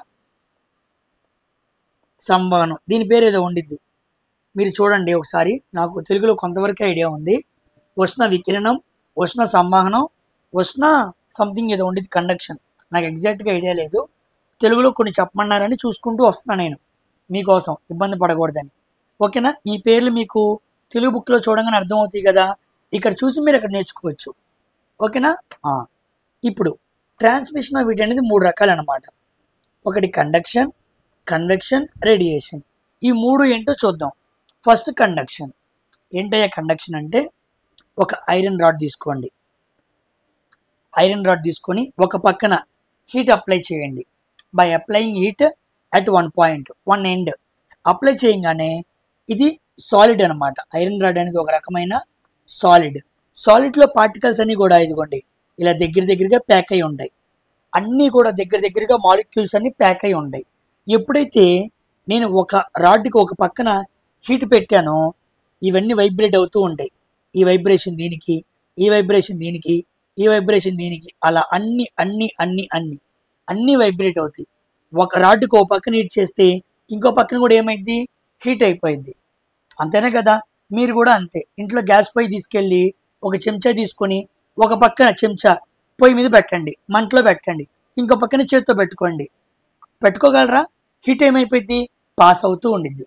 సంవహనం. దీని పేరు ఏదో ఉండిద్ది, మీరు చూడండి ఒకసారి. నాకు తెలుగులో కొంతవరకు ఐడియా ఉంది. ఉష్ణ వికిరణం, ఉష్ణ సంవహనం, ఉష్ణ సంథింగ్ ఏదో ఉండిద్ది, కండక్షన్. నాకు ఎగ్జాక్ట్గా ఐడియా లేదు. తెలుగులో కొన్ని చెప్పమన్నారని చూసుకుంటూ వస్తున్నాను నేను, మీకోసం ఇబ్బంది పడకూడదని. ఓకేనా, ఈ పేర్లు మీకు తెలుగు బుక్లో చూడగానే అర్థమవుతాయి కదా, ఇక్కడ చూసి మీరు అక్కడ నేర్చుకోవచ్చు. ఓకేనా. ఇప్పుడు ట్రాన్స్మిషన్ ఆఫ్ హీట్ అనేది 3 రకాలు అనమాట. ఒకటి కండక్షన్, కన్వెక్షన్, రేడియేషన్. ఈ 3 ఏంటో చూద్దాం. First conduction. ఏంటయ్యా కండక్షన్ అంటే, ఒక ఐరన్ రాడ్ తీసుకోండి. ఐరన్ రాడ్ తీసుకొని ఒక పక్కన హీట్ అప్లై చేయండి. By applying heat at 1 point, 1 end apply చేయగానే ఇది సాలిడ్ అనమాట. ఐరన్ రాడ్ అనేది ఒక రకమైన సాలిడ్. సాలిడ్లో పార్టికల్స్ అన్నీ కూడా ఇదిగోండి ఇలా దగ్గరగా ప్యాక్ అయి ఉంటాయి. అన్నీ కూడా దగ్గరగా మాలిక్యూల్స్ అన్నీ ప్యాక్ అయి ఉంటాయి. ఎప్పుడైతే నేను ఒక రాడ్కి ఒక పక్కన హీట్ పెట్టానో ఇవన్నీ వైబ్రేట్ అవుతూ ఉంటాయి. ఈ వైబ్రేషన్ దీనికి, ఈ వైబ్రేషన్ దీనికి, ఈ వైబ్రేషన్ దీనికి, అలా అన్ని అన్ని అన్ని అన్ని అన్నీ వైబ్రేట్ అవుతాయి. ఒక రాడ్కి ఒక పక్కన హీట్ చేస్తే ఇంకో పక్కన కూడా ఏమైంది, హీట్ అయిపోయింది. అంతేనే కదా. మీరు కూడా అంతే, ఇంట్లో గ్యాస్ పొయ్యి తీసుకెళ్ళి ఒక చెంచా తీసుకొని ఒక పక్కన చెంచా పొయ్యి మీద పెట్టండి, మంటలో పెట్టండి, ఇంకో పక్కన చేతితో పెట్టుకోండి. పెట్టుకోగలరా? హీట్ ఏమైపోయింది, పాస్ అవుతూ ఉండిద్ది.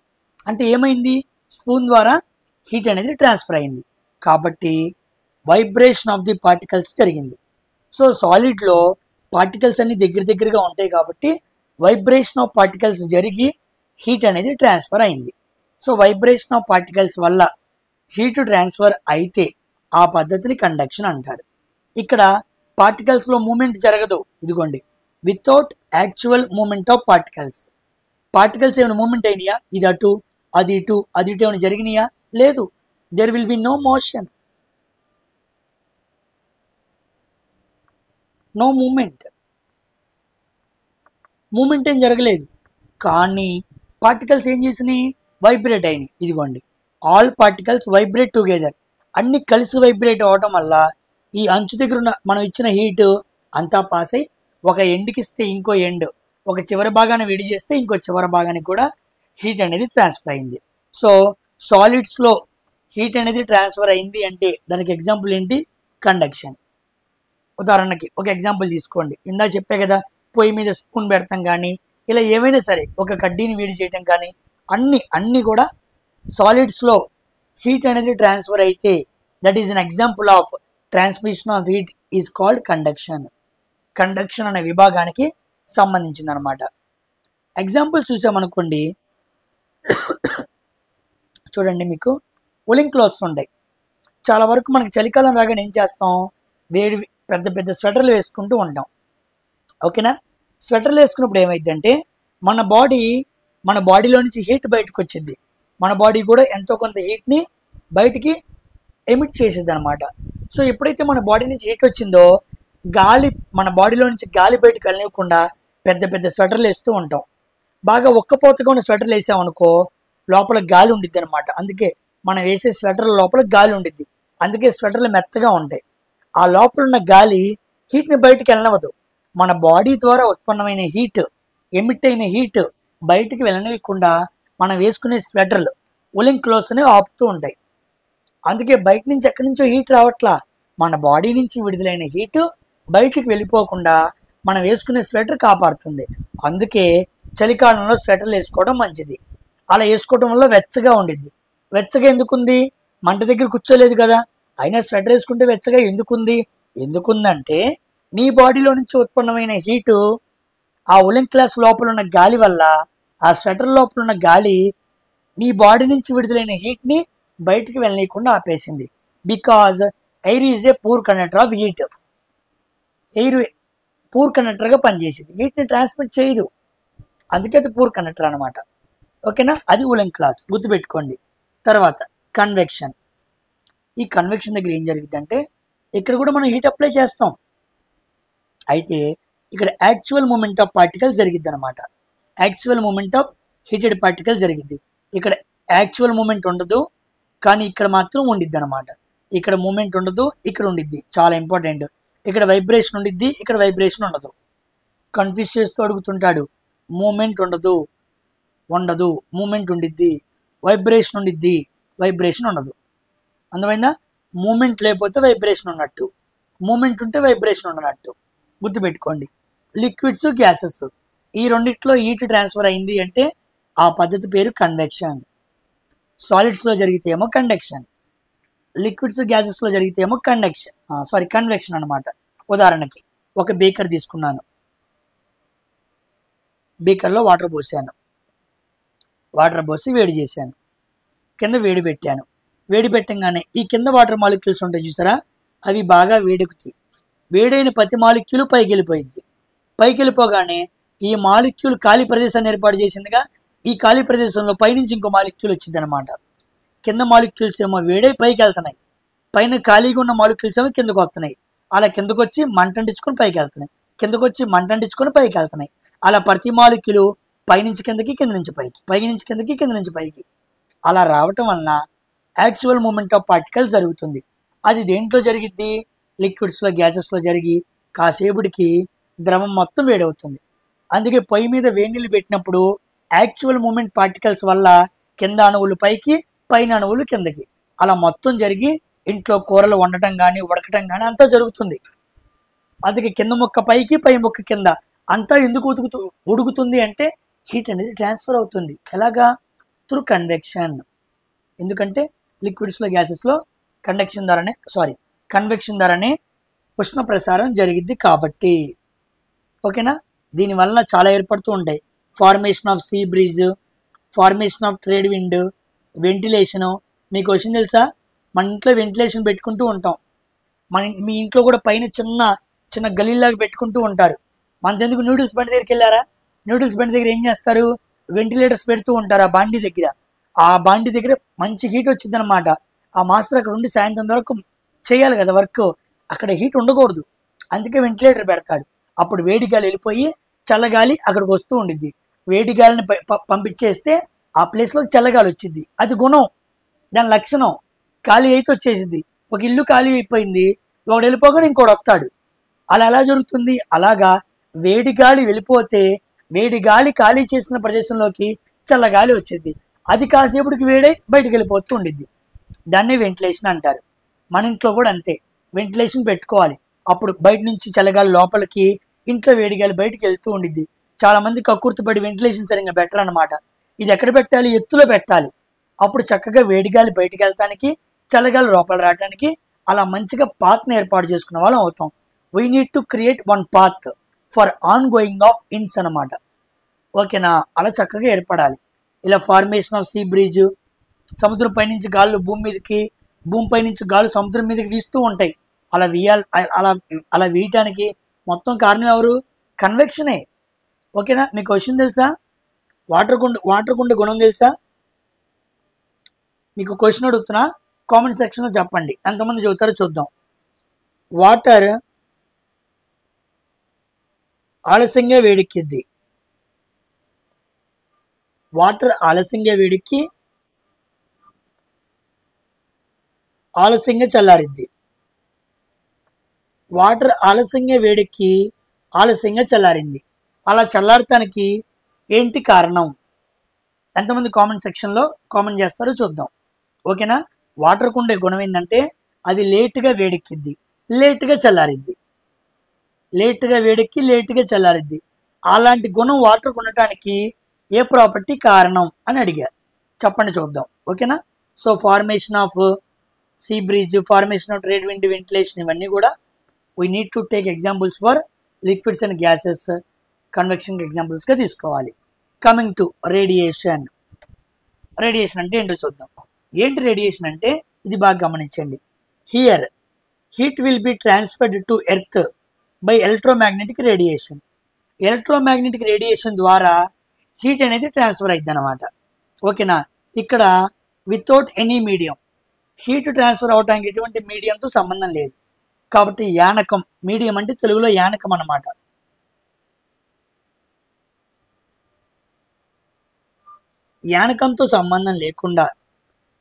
అంటే ఏమైంది, స్పూన్ ద్వారా హీట్ అనేది ట్రాన్స్ఫర్ అయింది. కాబట్టి వైబ్రేషన్ ఆఫ్ ది పార్టికల్స్ జరిగింది. సో సాలిడ్లో పార్టికల్స్ అన్ని దగ్గరగా ఉంటాయి కాబట్టి వైబ్రేషన్ ఆఫ్ పార్టికల్స్ జరిగి హీట్ అనేది ట్రాన్స్ఫర్ అయింది. సో వైబ్రేషన్ ఆఫ్ పార్టికల్స్ వల్ల హీట్ ట్రాన్స్ఫర్ అయితే ఆ పద్ధతిని కండక్షన్ అంటారు. ఇక్కడ పార్టికల్స్లో మూమెంట్ జరగదు. ఇదిగోండి, without actual movement of particles. Particles ఏమైనా మూమెంట్ అయినాయా, ఇది అటు అది ఇటు అది ఇటు ఏమైనా జరిగినాయా, లేదు. There will be no motion, no movement. Movement ఏం జరగలేదు. కానీ పార్టికల్స్ ఏం చేసినాయి, వైబ్రేట్ అయినాయి. ఇదిగోండి, ఆల్ పార్టికల్స్ వైబ్రేట్ టుగెదర్. అన్ని కలిసి వైబ్రేట్ అవటం వల్ల ఈ అంచు దగ్గర ఉన్న మనం ఇచ్చిన హీట్ అంతా పాస్ అయ్యి ఒక ఎండ్కి ఇస్తే ఇంకో ఎండ్, ఒక చివరి భాగాన్ని వేడి చేస్తే ఇంకో చివరి భాగానికి కూడా హీట్ అనేది ట్రాన్స్ఫర్ అయింది. సో సాలిడ్స్లో హీట్ అనేది ట్రాన్స్ఫర్ అయింది అంటే దానికి ఎగ్జాంపుల్ ఏంటి, కండక్షన్. ఉదాహరణకి ఒక ఎగ్జాంపుల్ తీసుకోండి. ఇందా చెప్పే కదా, పొయ్యి మీద స్పూన్ పెడతాం కానీ ఇలా ఏమైనా సరే ఒక కడ్డీని వేడి చేయటం కానీ అన్నీ కూడా సాలిడ్స్లో హీట్ అనేది ట్రాన్స్ఫర్ అయితే that is an example of transmission of heat is called conduction. Conduction అనే విభాగానికి సంబంధించింది అనమాట. ఎగ్జాంపుల్ చూసామనుకోండి, చూడండి, మీకు కూలింగ్ క్లోత్స్ ఉంటాయి. చాలా వరకు మనకి చలికాలం రాగానే ఏం చేస్తాం, వేడి పెద్ద స్వెటర్లు వేసుకుంటూ ఉంటాం. ఓకేనా. స్వెటర్లు వేసుకున్నప్పుడు ఏమైందంటే మన బాడీలో నుంచి హీట్ బయటకు వచ్చింది. మన బాడీ కూడా ఎంతో కొంత హీట్ని బయటికి ఎమిట్ చేసేది అనమాట. సో ఎప్పుడైతే మన బాడీ నుంచి హీట్ వచ్చిందో గాలి మన బాడీలో నుంచి గాలి బయటకు వెళ్ళనివ్వకుండా పెద్ద పెద్ద స్వెటర్లు వేస్తూ ఉంటాం. బాగా ఒక్కపోతగా ఉన్న స్వెటర్లు వేసామనుకో లోపల గాలి ఉండిద్ది అనమాట. అందుకే మనం వేసే స్వెటర్ల లోపల గాలి ఉండిద్ది. అందుకే స్వెటర్లు మెత్తగా ఉంటాయి. ఆ లోపల ఉన్న గాలి హీట్ని బయటికి వెళ్ళనివ్వదు. మన బాడీ ద్వారా ఉత్పన్నమైన హీట్, ఎమిట్ అయిన హీట్ బయటికి వెళ్ళనివ్వకుండా మనం వేసుకునే స్వెటర్లు, ఉలెన్ క్లోత్స్ అనేవి ఆపుతూ ఉంటాయి. అందుకే బయట నుంచి ఎక్కడి నుంచో హీట్ రావట్లా, మన బాడీ నుంచి విడుదలైన హీట్ బయటికి వెళ్ళిపోకుండా మనం వేసుకునే స్వెటర్ కాపాడుతుంది. అందుకే చలికాలంలో స్వెటర్లు వేసుకోవడం మంచిది. అలా వేసుకోవడం వల్ల వెచ్చగా ఉండిద్ది. వెచ్చగా ఎందుకుంది? మంట దగ్గర కూర్చోలేదు కదా, అయినా స్వెటర్ వేసుకుంటే వెచ్చగా ఎందుకుంది? ఎందుకుందంటే నీ బాడీలో నుంచి ఉత్పన్నమైన హీటు ఆ ఉలెన్ క్లాత్ లోపల ఉన్న గాలి వల్ల, ఆ స్వెటర్ లోపల ఉన్న గాలి నీ బాడీ నుంచి విడుదలైన హీట్ని బయటికి వెళ్ళనీయకుండా ఆపేసింది. Because air is a poor conductor of heat. Air poor కండక్టర్గా పనిచేసింది, హీట్ని ట్రాన్స్మిట్ చేయదు. అందుకే అది పూర్ కండక్టర్ అనమాట. ఓకేనా, అది ఉలెన్ క్లాత్ గుర్తుపెట్టుకోండి. తర్వాత కన్వెక్షన్. ఈ కన్వెక్షన్ దగ్గర ఏం జరిగిందంటే ఇక్కడ కూడా మనం హీట్ అప్లై చేస్తాం. అయితే ఇక్కడ యాక్చువల్ మూమెంట్ ఆఫ్ పార్టికల్ జరిగిద్ది అనమాట. Actual movement of heated particle జరిగిద్ది. ఇక్కడ యాక్చువల్ మూమెంట్ ఉండదు, కానీ ఇక్కడ మాత్రం ఉండిద్ది అనమాట. ఇక్కడ మూమెంట్ ఉండదు, ఇక్కడ ఉండిద్ది. చాలా ఇంపార్టెంట్. ఇక్కడ వైబ్రేషన్ ఉండిద్ది, ఇక్కడ వైబ్రేషన్ ఉండదు. కన్ఫ్యూజ్ చేస్తూ అడుగుతుంటాడు. మూమెంట్ ఉండదు, ఉండదు, మూమెంట్ ఉండిద్ది. వైబ్రేషన్ ఉండిద్ది, వైబ్రేషన్ ఉండదు. అందువల్ల మూమెంట్ లేకపోతే వైబ్రేషన్ ఉన్నట్టు, మూమెంట్ ఉంటే వైబ్రేషన్ ఉన్నట్టు గుర్తుపెట్టుకోండి. లిక్విడ్స్, గ్యాసెస్ ఈ రెండిట్లో హీట్ ట్రాన్స్ఫర్ అయింది అంటే ఆ పద్ధతి పేరు కన్వెక్షన్. సాలిడ్స్లో జరిగితే ఏమో కండక్షన్, లిక్విడ్స్ గ్యాసెస్లో జరిగితే ఏమో కన్వెక్షన్ అనమాట. ఉదాహరణకి ఒక బీకర్ తీసుకున్నాను, బీకర్లో వాటర్ పోసాను, వాటర్ పోసి వేడి చేశాను, కింద వేడి పెట్టాను. వేడి పెట్టంగానే ఈ కింద వాటర్ మాలిక్యూల్స్ ఉంటాయి చూసారా, అవి బాగా వేడెక్కుతాయి. వేడైన ప్రతి మాలిక్యూల్ పైకి వెళ్ళిపోయింది. పైకి వెళ్ళిపోగానే ఈ మాలిక్యూల్ ఖాళీ ప్రదేశాన్ని ఏర్పాటు చేసిందిగా, ఈ ఖాళీ ప్రదేశంలో పైనుంచి ఇంకో మాలిక్యూల్ వచ్చింది అనమాట. కింద మాలిక్యూల్స్ ఏమో వేడై పైకి వెళ్తున్నాయి, పైన ఖాళీగా ఉన్న మాలిక్యూల్స్ ఏమో కిందకు వస్తున్నాయి. అలా కిందకు వచ్చి మంట అంటించుకొని పైకి వెళ్తున్నాయి, కిందకు వచ్చి మంట అంటించుకొని పైకి వెళ్తున్నాయి. అలా ప్రతి మాలిక్యూల్ పైనుంచి కిందకి, కింద నుంచి పైకి, పై నుంచి కిందకి, కింద నుంచి పైకి అలా రావటం వలన యాక్చువల్ మూమెంట్ ఆఫ్ పార్టికల్ జరుగుతుంది. అది దేంట్లో జరిగిద్ది? లిక్విడ్స్లో, గ్యాసెస్లో జరిగి కాసేపుడికి ద్రవం మొత్తం వేడవుతుంది. అందుకే పొయ్యి మీద వేడి నీళ్ళు పెట్టినప్పుడు యాక్చువల్ మూమెంట్ పార్టికల్స్ వల్ల కింద అణువులు పైకి, పైన అణువులు కిందకి అలా మొత్తం జరిగి ఇంట్లో కూరలు వండటం కానీ ఉడకటం కానీ అంతా జరుగుతుంది. అందుకే కింద ముక్క పైకి, పై ముక్క కింద అంతా ఎందుకు ఉడుకుతుంది అంటే హీట్ అనేది ట్రాన్స్ఫర్ అవుతుంది. ఎలాగా? Through convection. ఎందుకంటే లిక్విడ్స్లో, గ్యాసెస్లో కన్వెక్షన్ ద్వారానే ఉష్ణ ప్రసారం జరిగిద్ది కాబట్టి. ఓకేనా, దీనివల్ల చాలా ఏర్పడుతూ ఉంటాయి. Formation of sea breeze, formation of trade wind, ventilation. మీకు వచ్చింది తెలుసా, మన ఇంట్లో వెంటిలేషన్ పెట్టుకుంటూ ఉంటాం. మీ ఇంట్లో కూడా పైన చిన్న చిన్న గలీలాగా పెట్టుకుంటూ ఉంటారు. మనదెందుకు నూడిల్స్ బండి దగ్గరికి వెళ్ళారా? నూడిల్స్ బండి దగ్గర ఏం చేస్తారు? వెంటిలేటర్స్ పెడుతూ ఉంటారు ఆ బాండీ దగ్గర. ఆ బాండీ దగ్గర మంచి హీట్ వచ్చింది అనమాట. ఆ మాస్టర్ అక్కడ ఉండి సాయంత్రం వరకు చేయాలి కదా వర్క్, అక్కడ హీట్ ఉండకూడదు, అందుకే వెంటిలేటర్ పెడతాడు. అప్పుడు వేడి గాలి వెళ్ళిపోయి చల్లగాలి అక్కడికి వస్తూ ఉండిద్ది. వేడి గాలిని పంపించేస్తే ఆ ప్లేస్లో చల్లగాలి వచ్చింది. అది గుణం, దాని లక్షణం. ఖాళీ అయితే వచ్చేసింది. ఒక ఇల్లు ఖాళీ అయిపోయింది, ఒకడు వెళ్ళిపోగానే ఇంకోటి వస్తాడు. అలా ఎలా జరుగుతుంది? అలాగా వేడి గాలి వెళ్ళిపోతే వేడి గాలి ఖాళీ చేసిన ప్రదేశంలోకి చల్లగాలి వచ్చేది. అది కాసేపుడికి వేడై బయటకు వెళ్ళిపోతూ ఉండిద్ది. దాన్నే వెంటిలేషన్ అంటారు. మన ఇంట్లో కూడా అంతే, వెంటిలేషన్ పెట్టుకోవాలి. అప్పుడు బయట నుంచి చల్లగాలి లోపలికి, ఇంట్లో వేడిగాలి బయటకు వెళ్తూ ఉండిద్ది. చాలా మంది కక్కుర్తిపడి వెంటిలేషన్ సరిగ్గా బెటర్ అనమాట. ఇది ఎక్కడ పెట్టాలి? ఎత్తులో పెట్టాలి. అప్పుడు చక్కగా వేడిగాలి బయటకు వెళ్తానికి, చల్లగాలి లోపల రావడానికి అలా మంచిగా పాత్ని ఏర్పాటు చేసుకున్న వాళ్ళం అవుతాం. We need to create one path for ongoing of ends అనమాట. ఓకేనా, అలా చక్కగా ఏర్పడాలి. ఇలా ఫార్మేషన్ ఆఫ్ సీ బ్రిడ్జ్, సముద్రం పైనుంచి గాళ్ళు భూమి మీదకి, భూమిపై నుంచి గాలు సముద్రం మీదకి వీస్తూ ఉంటాయి. అలా అలా వీయటానికి మొత్తం కారణం ఎవరు? కన్వెక్షనే. ఓకేనా, మీకు క్వశ్చన్ తెలుసా? వాటర్ కుండ గుణం తెలుసా? మీకు క్వశ్చన్ అడుగుతున్నా, కామెంట్ సెక్షన్లో చెప్పండి, ఎంతమంది చెబుతారో చూద్దాం. వాటర్ ఆలస్యంగా వేడెక్కిద్ది. వాటర్ ఆలస్యంగా వేడెక్కి ఆలస్యంగా చల్లారిద్ది. వాటర్ ఆలస్యంగా వేడెక్కి ఆలస్యంగా చల్లారింది. అలా చల్లారటానికి ఏంటి కారణం? ఎంతమంది కామెంట్ సెక్షన్లో కామెంట్ చేస్తారో చూద్దాం. ఓకేనా? వాటర్కు ఉండే గుణం ఏంటంటే అది లేటుగా వేడెక్కిద్ది, లేటుగా చల్లారిద్ది. లేటుగా వేడెక్కి లేటుగా చల్లారిద్ది. అలాంటి గుణం వాటర్కు ఉండటానికి ఏ ప్రాపర్టీ కారణం అని అడిగా. చెప్పండి చూద్దాం. ఓకేనా? So formation of sea breeze, formation of trade wind, ventilation, ఇవన్నీ కూడా we need to take examples for liquids and gases, convection ఎగ్జాంపుల్స్గా తీసుకోవాలి. Coming to radiation. రేడియేషన్ అంటే ఏంటో చూద్దాం. ఏంటి రేడియేషన్ అంటే ఇది బాగా గమనించండి. Here heat will be transferred to earth by electromagnetic radiation. Electromagnetic radiation ద్వారా హీట్ అనేది ట్రాన్స్ఫర్ అయింది అనమాట. ఓకేనా? ఇక్కడ without any medium, heat transfer అవడానికి ఎటువంటి మీడియంతో సంబంధం లేదు. కాబట్టి యానకం, మీడియం అంటే తెలుగులో యానకం అన్నమాట. యానకంతో సంబంధం లేకుండా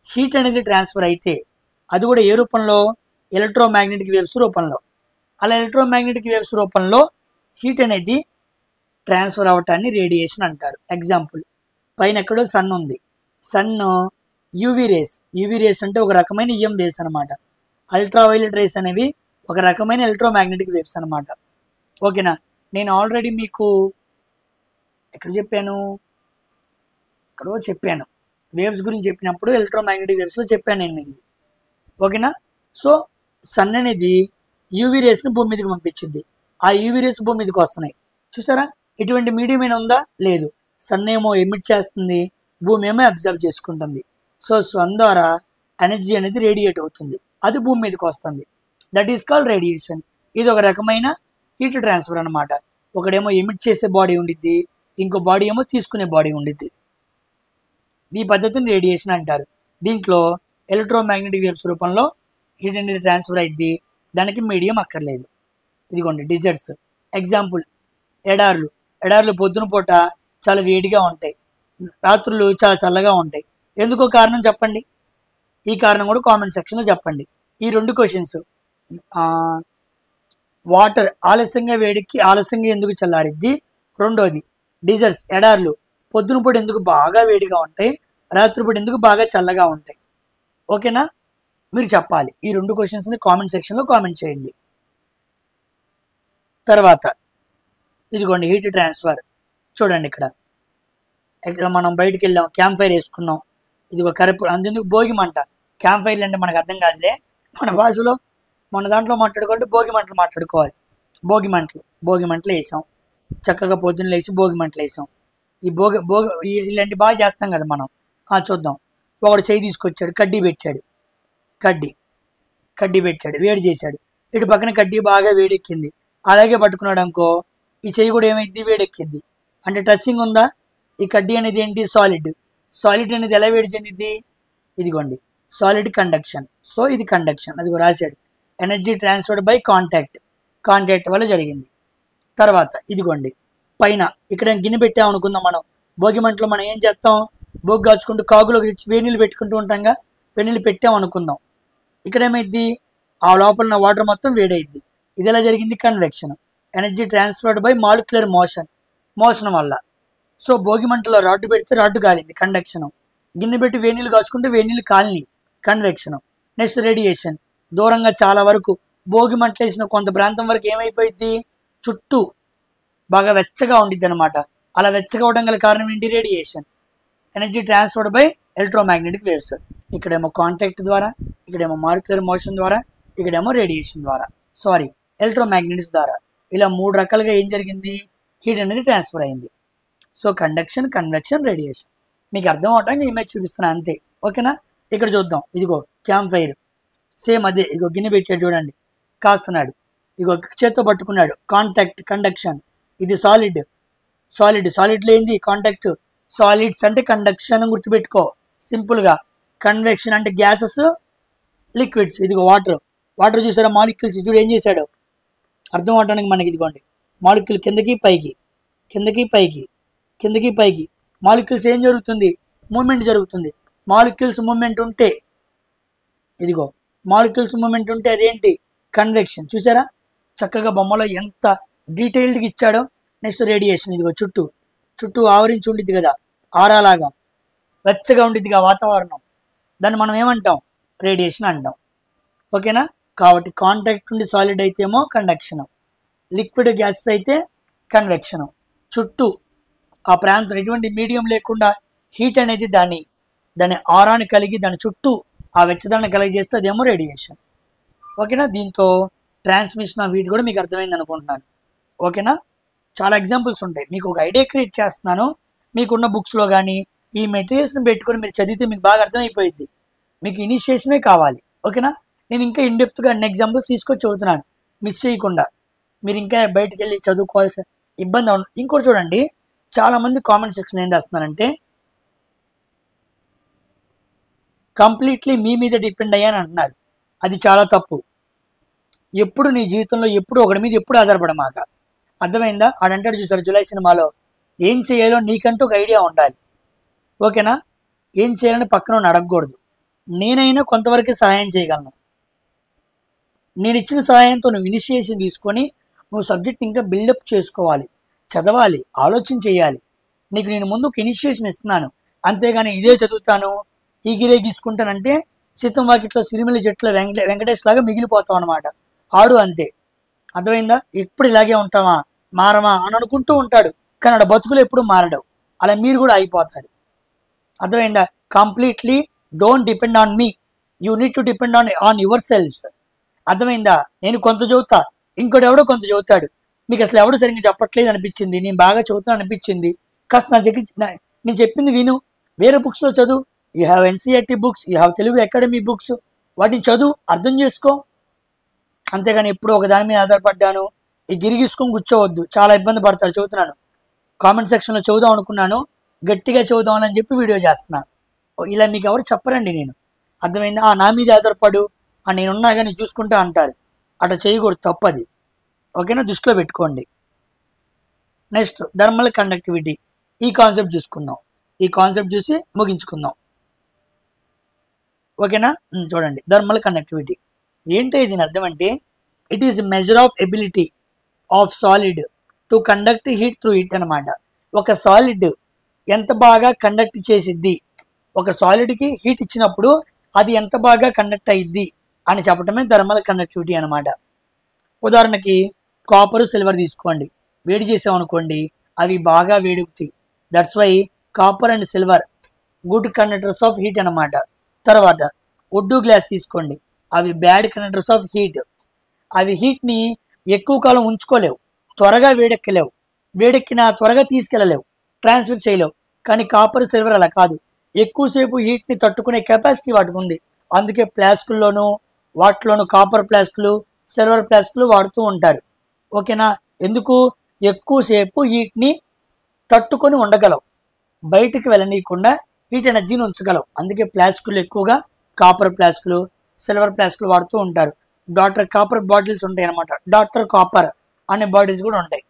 హీట్ అనేది ట్రాన్స్ఫర్ అయితే అది కూడా ఏ రూపంలో? ఎలక్ట్రోమాగ్నెటిక్ వేవ్స్ రూపంలో. అలా ఎలక్ట్రోమాగ్నెటిక్ వేవ్స్ రూపంలో హీట్ అనేది ట్రాన్స్ఫర్ అవటాన్ని రేడియేషన్ అంటారు. ఎగ్జాంపుల్, పైన ఎక్కడో సన్ ఉంది. Sun UV rays. UV rays అంటే ఒక రకమైన ఈఎం రేస్ అనమాట. అల్ట్రావైలెట్ రేస్ అనేవి ఒక రకమైన ఎలక్ట్రోమాగ్నెటిక్ వేవ్స్ అనమాట. ఓకేనా? నేను ఆల్రెడీ మీకు ఎక్కడ చెప్పాను? ఎక్కడో చెప్పాను. వేవ్స్ గురించి చెప్పినప్పుడు ఎలక్ట్రోమాగ్నెటిక్ వేవ్స్లో చెప్పాను నేను ఇది. ఓకేనా? సో సన్ అనేది యూవీ రేస్ని భూమి మీదకి పంపించింది. ఆ యూవీ రేస్ భూమి మీదకి వస్తున్నాయి. చూసారా? ఎటువంటి మీడియం అయినా ఉందా? లేదు. సన్ ఏమో ఎమిట్ చేస్తుంది, భూమి ఏమో అబ్జర్వ్ చేసుకుంటుంది. సో సన్ ద్వారా ఎనర్జీ అనేది రేడియేట్ అవుతుంది, అది భూమి మీదకి వస్తుంది. That is called radiation. ఇది ఒక రకమైన హీట్ ట్రాన్స్ఫర్ అనమాట. ఒకడేమో ఎమిట్ చేసే బాడీ ఉండిద్ది, ఇంకో బాడీ ఏమో తీసుకునే బాడీ ఉండిద్ది. ఈ పద్ధతిని రేడియేషన్ అంటారు. దీంట్లో ఎలక్ట్రోమాగ్నెటిక్ వేవ్స్ రూపంలో హీట్ అనేది ట్రాన్స్ఫర్ అయింది, దానికి మీడియం అక్కర్లేదు. ఇదిగోండి డిజర్ట్స్. ఎగ్జాంపుల్, ఎడార్లు. ఎడార్లు పొద్దున పూట చాలా వేడిగా ఉంటాయి, రాత్రులు చాలా చల్లగా ఉంటాయి. ఎందుకో కారణం చెప్పండి. ఈ కారణం కూడా కామెంట్ సెక్షన్లో చెప్పండి. ఈ 2 క్వశ్చన్స్. వాటర్ ఆలస్యంగా వేడికి ఆలస్యంగా ఎందుకు చల్లారిద్ది? రెండోది, డిజర్ట్స్ ఎడార్లు పొద్దున పూట ఎందుకు బాగా వేడిగా ఉంటాయి, రాత్రిపూట ఎందుకు బాగా చల్లగా ఉంటాయి. ఓకేనా? మీరు చెప్పాలి. ఈ 2 క్వశ్చన్స్ని కామెంట్ సెక్షన్లో కామెంట్ చేయండి. తర్వాత ఇదిగోండి హీట్ ట్రాన్స్ఫర్. చూడండి ఇక్కడ మనం బయటికి వెళ్ళాం, క్యాంప్ ఫైర్ వేసుకున్నాం. ఇదిగో కరెక్ట్. అందుకు భోగి మంట. క్యాంప్ ఫైర్లు అంటే మనకు అర్థం కాదులే, మన భాషలో మన దాంట్లో మాట్లాడుకోవాలంటే భోగి మంటలు మాట్లాడుకోవాలి. భోగి మంటలు వేసాం. చక్కగా పొద్దున్న లేచి భోగి మంటలు వేసాం. ఈ భోగి ఇలాంటి బాగా చేస్తాం కదా మనం. చూద్దాం. ఒకడు చెయ్యి తీసుకొచ్చాడు, కడ్డీ పెట్టాడు, వేడి చేశాడు. ఇటు పక్కన కడ్డీ బాగా వేడెక్కింది. అలాగే పట్టుకున్నాడు అనుకో, ఈ చెయ్యి కూడా ఏమైంది? వేడెక్కింది. అంటే టచింగ్ ఉందా? ఈ కడ్డీ అనేది ఏంటి? సాలిడ్ అనేది ఎలా వేడి చెందిద్ది? ఇదిగోండి సాలిడ్ కండక్షన్. సో ఇది కండక్షన్, అది రాశాడు. ఎనర్జీ ట్రాన్స్ఫర్డ్ బై కాంటాక్ట్ వల్ల జరిగింది. తర్వాత ఇదిగోండి పైన ఇక్కడ గిన్నె పెట్టాం అనుకుందాం. మనం భోగి మంటలో మనం ఏం చేస్తాం? భోగి కాల్చుకుంటూ కాగులో వేణీళ్ళు పెట్టుకుంటూ ఉంటాంగా, వేణీళ్ళు పెట్టాం అనుకుందాం. ఇక్కడ ఏమైద్ది? ఆ లోపల వాటర్ మొత్తం వేడైద్ది. ఇది ఎలా జరిగింది? Convection. Energy transferred by molecular motion వల్ల. సో భోగి మంటలో రాడ్డు పెడితే రాడ్డు కాలింది, కండక్షన్. గిన్నె పెట్టి వేణీళ్ళు కాల్చుకుంటే వేణీళ్ళు కాలిని, కన్వెక్షన్. Next radiation. దూరంగా చాలా వరకు భోగి మంటలు వేసిన కొంత ప్రాంతం వరకు ఏమైపోయింది? చుట్టూ బాగా వెచ్చగా ఉండిద్ది అనమాట. అలా వెచ్చగా అవడం గల కారణం ఏంటి? Radiation. Energy transferred by electromagnetic waves. ఇక్కడేమో కాంటాక్ట్ ద్వారా, ఇక్కడేమో మాలిక్యులర్ మోషన్ ద్వారా, ఇక్కడేమో రేడియేషన్ ద్వారా, ఎలక్ట్రోమాగ్నెటిక్స్ ద్వారా. ఇలా 3 రకాలుగా ఏం జరిగింది? హీట్ అనేది ట్రాన్స్ఫర్ అయింది. So conduction, convection, radiation. మీకు అర్థం అవటానికి ఇమేజ్ చూపిస్తున్నా అంతే. ఓకేనా? ఇక్కడ చూద్దాం. ఇదిగో క్యాంప్ ఫైర్, సేమ్ అదే. ఇగో గిన్నె పెట్టాడు చూడండి, కాస్తున్నాడు. ఇగో చేత్తో పట్టుకున్నాడు, కాంటాక్ట్, కండక్షన్. ఇది సాలిడ్లో ఏంది? కాంటాక్ట్. సాలిడ్స్ అంటే కండక్షన్ గుర్తుపెట్టుకో సింపుల్గా. కన్వెక్షన్ అంటే గ్యాసెస్, లిక్విడ్స్, ఇదిగో వాటర్. వాటర్ చూసారా మాలిక్యూల్స్, చూడు ఏం చేశాడు అర్థం అవడానికి మనకి. ఇదిగోండి మాలిక్యూల్ కిందకి పైకి, కిందకి పైకి, కిందకి పైకి. మాలిక్యూల్స్ ఏం జరుగుతుంది, మూమెంట్ జరుగుతుంది. మాలిక్యూల్స్ మూమెంట్ ఉంటే, ఇదిగో మాలిక్యూల్స్ మూమెంట్ ఉంటే అదేంటి, కన్వెక్షన్. చూసారా చక్కగా బొమ్మలో ఎంత డీటెయిల్డ్గా ఇచ్చాడో. నెక్స్ట్ రేడియేషన్, ఇదిగో చుట్టూ చుట్టూ ఆవరించి ఉండిద్ది కదా, ఆరాలాగా వెచ్చగా ఉండిద్దిగా వాతావరణం, దాన్ని మనం ఏమంటాం, రేడియేషన్ అంటాం. ఓకేనా. కాబట్టి కాంటాక్ట్ ఉండి సాలిడ్ అయితే ఏమో కండక్షన్, లిక్విడ్ గ్యాసెస్ అయితే కన్వెక్షన్. చుట్టూ ఆ ప్రాంతం ఎటువంటి మీడియం లేకుండా హీట్ అనేది దాని ఆరాన్ని కలిగి దాని చుట్టూ ఆ వెచ్చదనాన్ని కలిగి చేస్తే అదేమో రేడియేషన్. ఓకేనా. దీంతో ట్రాన్స్మిషన్ ఆఫ్ హీట్ కూడా మీకు అర్థమైంది అనుకుంటున్నాను. ఓకేనా. చాలా ఎగ్జాంపుల్స్ ఉంటాయి, మీకు ఒక ఐడియా క్రియేట్ చేస్తున్నాను. మీకున్న బుక్స్లో కానీ ఈ మెటీరియల్స్ని పెట్టుకొని మీరు చదివితే మీకు బాగా అర్థమైపోయింది. మీకు ఇనిషియేషనే కావాలి. ఓకేనా. నేను ఇంకా ఇన్డెప్త్గా అన్ని ఎగ్జాంపుల్స్ తీసుకొచ్చి చదువుతున్నాను, మిస్ చేయకుండా. మీరు ఇంకా బయటకు వెళ్ళి చదువుకోవాల్సిన ఇబ్బంది అవును. ఇంకోటి చూడండి, చాలామంది కామెంట్ సెక్షన్ ఏం చేస్తున్నారంటే కంప్లీట్లీ మీ మీద డిపెండ్ అయ్యాని అంటున్నారు. అది చాలా తప్పు. ఎప్పుడు నీ జీవితంలో ఎప్పుడు ఒకటి మీద ఎప్పుడు ఆధారపడమాక. అర్థమైందా. ఆడంటాడు చూసారు జులై సినిమాలో, ఏం చేయాలో నీకంటూ ఒక ఐడియా ఉండాలి. ఓకేనా. ఏం చేయాలని పక్కన అడగకూడదు. నేనైనా కొంతవరకు సహాయం చేయగలను. నేను ఇచ్చిన సహాయంతో నువ్వు ఇనిషియేషన్ తీసుకొని నువ్వు సబ్జెక్ట్ ఇంకా బిల్డప్ చేసుకోవాలి, చదవాలి, ఆలోచన చేయాలి. నీకు నేను ముందు ఒక ఇనిషియేషన్ ఇస్తున్నాను, అంతేగాని ఇదే చదువుతాను ఈ గిరే గీసుకుంటానంటే సీతం వాకిట్లో సిరిమిలి చెట్ల వెంకటేష్ లాగా మిగిలిపోతాం అనమాట. ఆడు అంతే. అర్థమైందా. ఎప్పుడు ఇలాగే ఉంటామా, మారమా అని అనుకుంటూ ఉంటాడు, కానీ ఆడ బతుకులు ఎప్పుడు మారడవు. అలా మీరు కూడా అయిపోతారు. అర్థమైందా. Completely don't depend on me, you need to depend on yourselves. అర్థమైందా. నేను కొంత చదువుతా, ఇంకోటి ఎవడో కొంత చదువుతాడు. మీకు అసలు ఎవడు సరిగ్గా చెప్పట్లేదు అనిపించింది, నేను బాగా చదువుతాను అనిపించింది, కాస్త నేను చెప్పింది విను, వేరే బుక్స్లో చదువు. You have NCERT books, you have Telugu academy books, వాటిని చదువు, అర్థం చేసుకో. అంతేగాని ఎప్పుడు ఒక దాని మీద ఆధారపడ్డాను ఈ గిరిగీసుకొని కూర్చోవద్దు, చాలా ఇబ్బంది పడతారు. చదువుతున్నాను, కామెంట్ సెక్షన్లో చదువుదాం అనుకున్నాను, గట్టిగా చదువుదామని చెప్పి వీడియో చేస్తున్నాను. ఇలా మీకు ఎవరు చెప్పరండి. నేను అర్థమైందా. నా మీద ఆధారపడు, నేనున్నా కానీ చూసుకుంటా అంటారు. అట్లా చేయకూడదు, తప్పది. ఓకేనా, దృష్టిలో పెట్టుకోండి. నెక్స్ట్ థర్మల్ కండక్టివిటీ, ఈ కాన్సెప్ట్ చూసుకుందాం. ఈ కాన్సెప్ట్ చూసి ముగించుకుందాం. ఓకేనా. చూడండి థర్మల్ కండక్టివిటీ ఏంటో. దీని అర్థం అంటే it is measure of ability of solid to conduct heat through it అనమాట. ఒక సాలిడ్ ఎంత బాగా కండక్ట్ చేసిద్ది, ఒక సాలిడ్కి హీట్ ఇచ్చినప్పుడు అది ఎంత బాగా కండక్ట్ అయ్యిద్ది అని చెప్పటమే థర్మల్ కండక్టివిటీ అనమాట. ఉదాహరణకి కాపర్ సిల్వర్ తీసుకోండి, వేడి చేసామనుకోండి అవి బాగా వేడెక్కుతాయి. That's why copper and silver good conductors of heat అనమాట. తర్వాత వుడ్ గ్లాస్ తీసుకోండి, అవి బ్యాడ్ కండక్టర్స్ ఆఫ్ హీట్. అవి హీట్ని ఎక్కువ కాలం ఉంచుకోలేవు, త్వరగా వేడెక్కలేవు, వేడెక్కినా త్వరగా తీసుకెళ్ళలేవు, ట్రాన్స్ఫర్ చేయలేవు. కానీ కాపర్ సిల్వర్ అలా కాదు, ఎక్కువసేపు హీట్ని తట్టుకునే కెపాసిటీ వాటికి ఉంది. అందుకే ప్లాస్కుల్లోనూ వాటిలోనూ కాపర్ ప్లాస్కులు సిల్వర్ ప్లాస్కులు వాడుతూ ఉంటారు. ఓకేనా. ఎందుకు, ఎక్కువసేపు హీట్ని తట్టుకొని ఉండగలవు, బయటికి వెళ్ళనీయకుండా హీట్ ఎనర్జీని ఉంచగలవు. అందుకే ప్లాస్కులు ఎక్కువగా కాపర్ ప్లాస్కులు సిల్వర్ ప్లాస్కులు వాడుతూ ఉంటారు. డాక్టర్ కాపర్ బాటిల్స్ ఉంటాయి అనమాట, డాక్టర్ కాపర్ అనే బాటిల్స్ కూడా ఉంటాయి.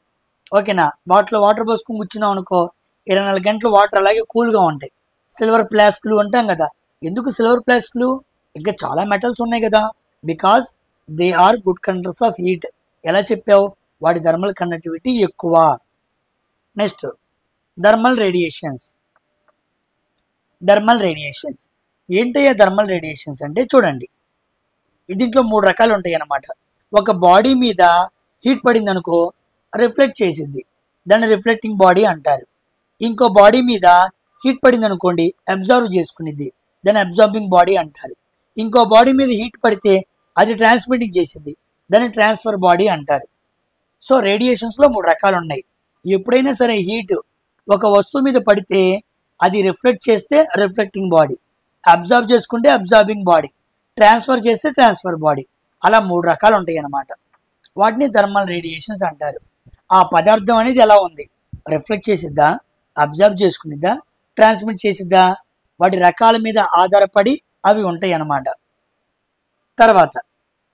ఓకేనా. వాటిలో వాటర్ పోసుకుని కూర్చున్నాం అనుకో 24 గంటలు వాటర్ అలాగే కూల్గా ఉంటాయి. సిల్వర్ ప్లాస్కులు అంటాం కదా, ఎందుకు సిల్వర్ ప్లాస్కులు, ఇంకా చాలా మెటల్స్ ఉన్నాయి కదా, because they are good conductors of heat. ఎలా చెప్పావు, వాటి థర్మల్ కండక్టివిటీ ఎక్కువ. Next thermal radiations. Thermal radiations ఏంటయ్యా థర్మల్ రేడియేషన్స్ అంటే, చూడండి దీంట్లో 3 రకాలు ఉంటాయి అన్నమాట. ఒక బాడీ మీద హీట్ పడింది అనుకో రిఫ్లెక్ట్ చేసిద్ది, దాన్ని రిఫ్లెక్టింగ్ బాడీ అంటారు. ఇంకో బాడీ మీద హీట్ పడింది అనుకోండి అబ్జర్వ్ చేసుకునిద్ది, దాన్ని అబ్జార్బింగ్ బాడీ అంటారు. ఇంకో బాడీ మీద హీట్ పడితే అది ట్రాన్స్మిటింగ్ చేసిద్ది, దాన్ని ట్రాన్స్ఫర్ బాడీ అంటారు. సో రేడియేషన్స్లో 3 రకాలు ఉన్నాయి. ఎప్పుడైనా సరే హీట్ ఒక వస్తువు మీద పడితే అది రిఫ్లెక్ట్ చేస్తే రిఫ్లెక్టింగ్ బాడీ, అబ్జర్వ్ చేసుకుంటే అబ్జార్బింగ్ బాడీ, ట్రాన్స్ఫర్ చేస్తే ట్రాన్స్ఫర్ బాడీ. అలా 3 రకాలు ఉంటాయి అన్నమాట. వాటిని థర్మల్ రేడియేషన్స్ అంటారు. ఆ పదార్థం అనేది ఎలా ఉంది, రిఫ్లెక్ట్ చేసిద్దా, అబ్జర్వ్ చేసుకునిద్దా, ట్రాన్స్మిట్ చేసిద్దా, వాటి రకాల మీద ఆధారపడి అవి ఉంటాయి అన్నమాట. తర్వాత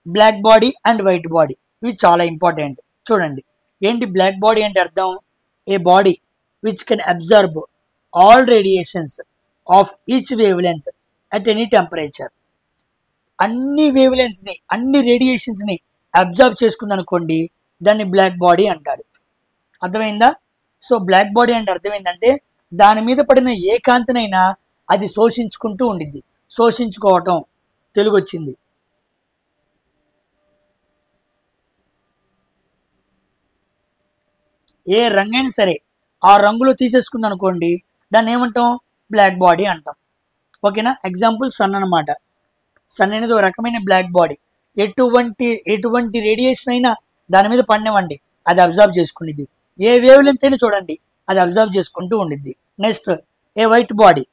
black body and white body, ఇవి చాలా ఇంపార్టెంట్. చూడండి, ఏంటి బ్లాక్ బాడీ అంటే అర్థం? A body which can absorb all radiations of each wavelength at any temperature. అన్ని వేవ్ లెంత్స్ని, అన్ని రేడియేషన్స్ని అబ్జర్వ్ చేసుకుంది అనుకోండి, దాన్ని బ్లాక్ బాడీ అంటారు. అర్థమైందా? సో బ్లాక్ బాడీ అంటే అర్థం ఏంటంటే దాని మీద పడిన ఏ కాంతినైనా అది శోషించుకుంటూ ఉండిద్ది. శోషించుకోవటం తెలుగు వచ్చింది. ఏ రంగైనా సరే ఆ రంగులో తీసేసుకుంది అనుకోండి, దాన్ని ఏమంటాం? బ్లాక్ బాడీ అంటాం. ఓకేనా? ఎగ్జాంపుల్ సన్ అనమాట. సన్ అనేది ఒక రకమైన బ్లాక్ బాడీ. ఎటువంటి రేడియేషన్ అయినా దాని మీద పడినవ్వండి, అది అబ్జర్వ్ చేసుకునిద్ది. ఏ వేవ్ లెంత్ అయినా చూడండి, అది అబ్జర్వ్ చేసుకుంటూ ఉండిద్ది. Next A white body.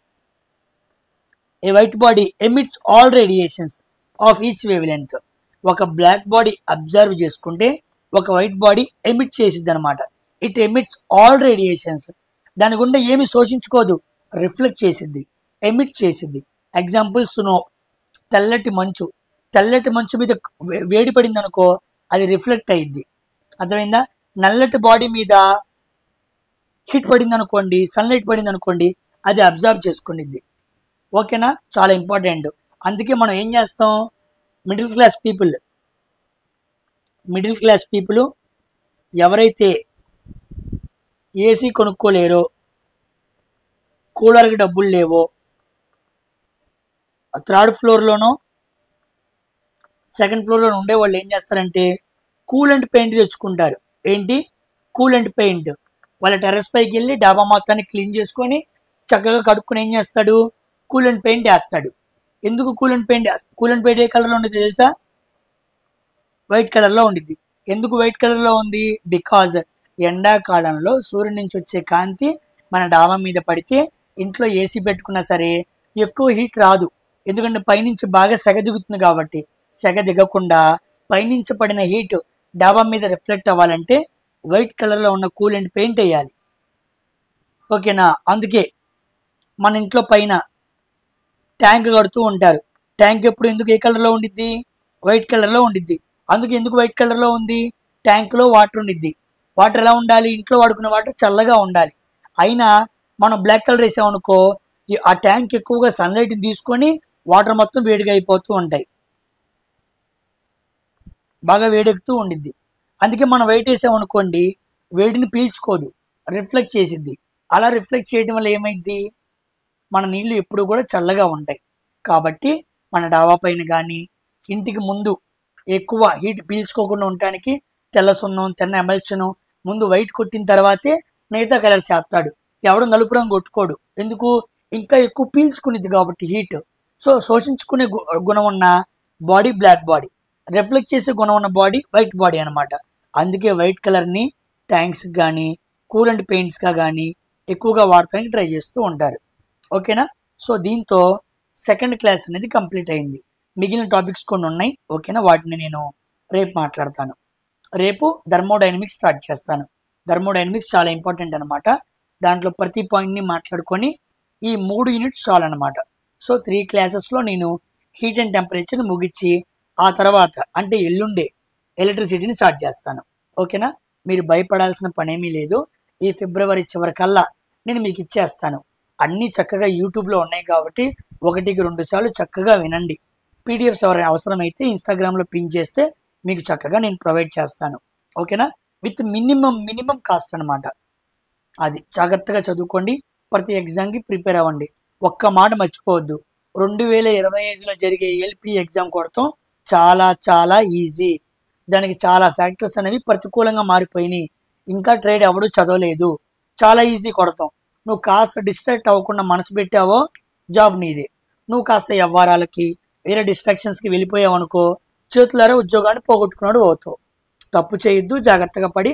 A white body emits all radiations of each wave length. ఒక బ్లాక్ బాడీ అబ్జర్వ్ చేసుకుంటే ఒక వైట్ బాడీ ఎమిట్ చేసిద్ది అనమాట. It emits all radiations. దాని గుండా ఏమి శోషించుకోదు, రిఫ్లెక్ట్ చేసిద్ది, ఎమిట్ చేసిద్ది. ఎగ్జాంపుల్ స్నో, తెల్లటి మంచు. తెల్లటి మంచు మీద వేడి పడింది అనుకో, అది రిఫ్లెక్ట్ అయ్యిద్ది. అర్థమైందా? నల్లటి బాడీ మీద హీట్ పడింది అనుకోండి, సన్లైట్ పడింది అనుకోండి, అది అబ్జర్వ్ చేసుకునిద్ది. ఓకేనా? చాలా ఇంపార్టెంట్. అందుకే మనం ఏం చేస్తాం, మిడిల్ క్లాస్ పీపుల్ ఎవరైతే ఏసీ కొనుక్కోలేరో, కూలర్కి డబ్బులు లేవో, థర్డ్ ఫ్లోర్లోనో సెకండ్ ఫ్లోర్లో ఉండే వాళ్ళు ఏం చేస్తారంటే కూలెంట్ పెయింట్ తెచ్చుకుంటారు. ఏంటి? Coolant paint. వాళ్ళ టెర్రస్ పైకి వెళ్ళి డాబా మొత్తాన్ని క్లీన్ చేసుకొని చక్కగా కడుక్కుని ఏం చేస్తాడు? కూలెంట్ పెయింట్ వేస్తాడు. ఎందుకు కూలెంట్ పెయింట్ ఏ కలర్లో ఉండేది తెలుసా? వైట్ కలర్లో ఉండిద్ది. ఎందుకు వైట్ కలర్లో ఉంది? బికాజ్ ఎండాకాలంలో సూర్యుడి నుంచి వచ్చే కాంతి మన డాబా మీద పడితే ఇంట్లో ఏసీ పెట్టుకున్నా సరే ఎక్కువ హీట్ రాదు. ఎందుకంటే పైనుంచి బాగా సెగ దిగుతుంది కాబట్టి. సెగ దిగకుండా పైనుంచి పడిన హీట్ డాబా మీద రిఫ్లెక్ట్ అవ్వాలంటే వైట్ కలర్లో ఉన్న కూలెంట్ పెయింట్ వేయాలి. ఓకేనా? అందుకే మన ఇంట్లో పైన ట్యాంక్ కడుతూ ఉంటారు. ట్యాంక్ ఎప్పుడు ఎందుకు ఏ కలర్లో ఉండిద్ది? వైట్ కలర్లో ఉండిద్ది. అందుకే ఎందుకు వైట్ కలర్లో ఉంది? ట్యాంక్లో వాటర్ ఉండిద్ది. వాటర్ ఎలా ఉండాలి? ఇంట్లో వాడుకునే వాటర్ చల్లగా ఉండాలి. అయినా మనం బ్లాక్ కలర్ వేసామనుకో, ఆ ట్యాంక్ ఎక్కువగా సన్లైట్ని తీసుకొని వాటర్ మొత్తం వేడిగా అయిపోతూ ఉంటాయి, బాగా వేడెక్కుతూ ఉండిద్ది. అందుకే మనం వైట్ వేసామనుకోండి, వేడిని పీల్చుకోదు, రిఫ్లెక్ట్ చేసిద్ది. అలా రిఫ్లెక్ట్ చేయడం వల్ల ఏమైద్ది? మన నీళ్ళు ఎప్పుడు కూడా చల్లగా ఉంటాయి. కాబట్టి మన డాబా పైన కానీ ఇంటికి ముందు ఎక్కువ హీట్ పీల్చుకోకుండా ఉండటానికి తెల్ల సున్నం, తెల్ల ఎమల్షను ముందు వైట్ కొట్టిన తర్వాతే మిగతా కలర్స్ వేస్తాడు. ఎవడు నలుపు రంగు కొట్టుకోడు. ఎందుకు? ఇంకా ఎక్కువ పీల్చుకునిద్ది కాబట్టి హీట్. సో శోషించుకునే గుణం ఉన్న బాడీ బ్లాక్ బాడీ, రిఫ్లెక్ట్ చేసే గుణం ఉన్న బాడీ వైట్ బాడీ అనమాట. అందుకే వైట్ కలర్ని ట్యాంక్స్కి కానీ కూలెంట్ పెయింట్స్గా కానీ ఎక్కువగా వాడటానికి ట్రై చేస్తూ ఉంటారు. ఓకేనా? సో దీంతో సెకండ్ క్లాస్ అనేది కంప్లీట్ అయింది. మిగిలిన టాపిక్స్ కొన్ని ఉన్నాయి. ఓకేనా? వాటిని నేను రేపు మాట్లాడతాను. రేపు థర్మోడైనమిక్స్ స్టార్ట్ చేస్తాను. థర్మోడైనమిక్స్ చాలా ఇంపార్టెంట్ అనమాట. దాంట్లో ప్రతి పాయింట్ని మాట్లాడుకొని ఈ 3 యూనిట్స్ చాలన్నమాట. సో 3 క్లాసెస్లో నేను హీట్ అండ్ టెంపరేచర్ని ముగించి ఆ తర్వాత అంటే ఎల్లుండే ఎలక్ట్రిసిటీని స్టార్ట్ చేస్తాను. ఓకేనా? మీరు భయపడాల్సిన పనేమీ లేదు. ఈ ఫిబ్రవరి చివరికల్లా నేను మీకు ఇచ్చేస్తాను. అన్నీ చక్కగా యూట్యూబ్లో ఉన్నాయి కాబట్టి 1-2 సార్లు చక్కగా వినండి. పీడిఎఫ్స్ ఎవరైనా అవసరమైతే ఇన్స్టాగ్రామ్లో పిన్ చేస్తే మీకు చక్కగా నేను ప్రొవైడ్ చేస్తాను. ఓకేనా? విత్ మినిమం కాస్ట్ అనమాట. అది జాగ్రత్తగా చదువుకోండి. ప్రతి ఎగ్జామ్కి ప్రిపేర్ అవ్వండి. ఒక్క మాట మర్చిపోవద్దు, 2025లో జరిగే ఎల్పి ఎగ్జామ్ కొడతాం చాలా చాలా ఈజీ. దానికి చాలా ఫ్యాక్టర్స్ అనేవి ప్రతికూలంగా మారిపోయినాయి. ఇంకా ట్రేడ్ ఎవడు చదవలేదు, చాలా ఈజీ కొడతాం. నువ్వు కాస్త డిస్ట్రాక్ట్ అవ్వకుండా మనసు పెట్టావో జాబ్ నీదే. నువ్వు కాస్త వ్యవహారాలకి వేరే డిస్ట్రాక్షన్స్కి వెళ్ళిపోయావు అనుకో, చేతులారా ఉద్యోగాన్ని పోగొట్టుకున్నాడు అవుతావు. తప్పు చేయొద్దు, జాగ్రత్తగా పడి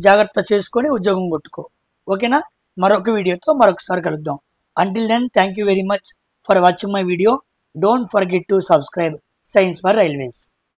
జాగ్రత్త చేసుకొని ఉద్యోగం కొట్టుకో. ఓకేనా? మరొక వీడియోతో మరొకసారి కలుద్దాం. Until then thank you very much for watching my video. Don't forget to subscribe Science for railways.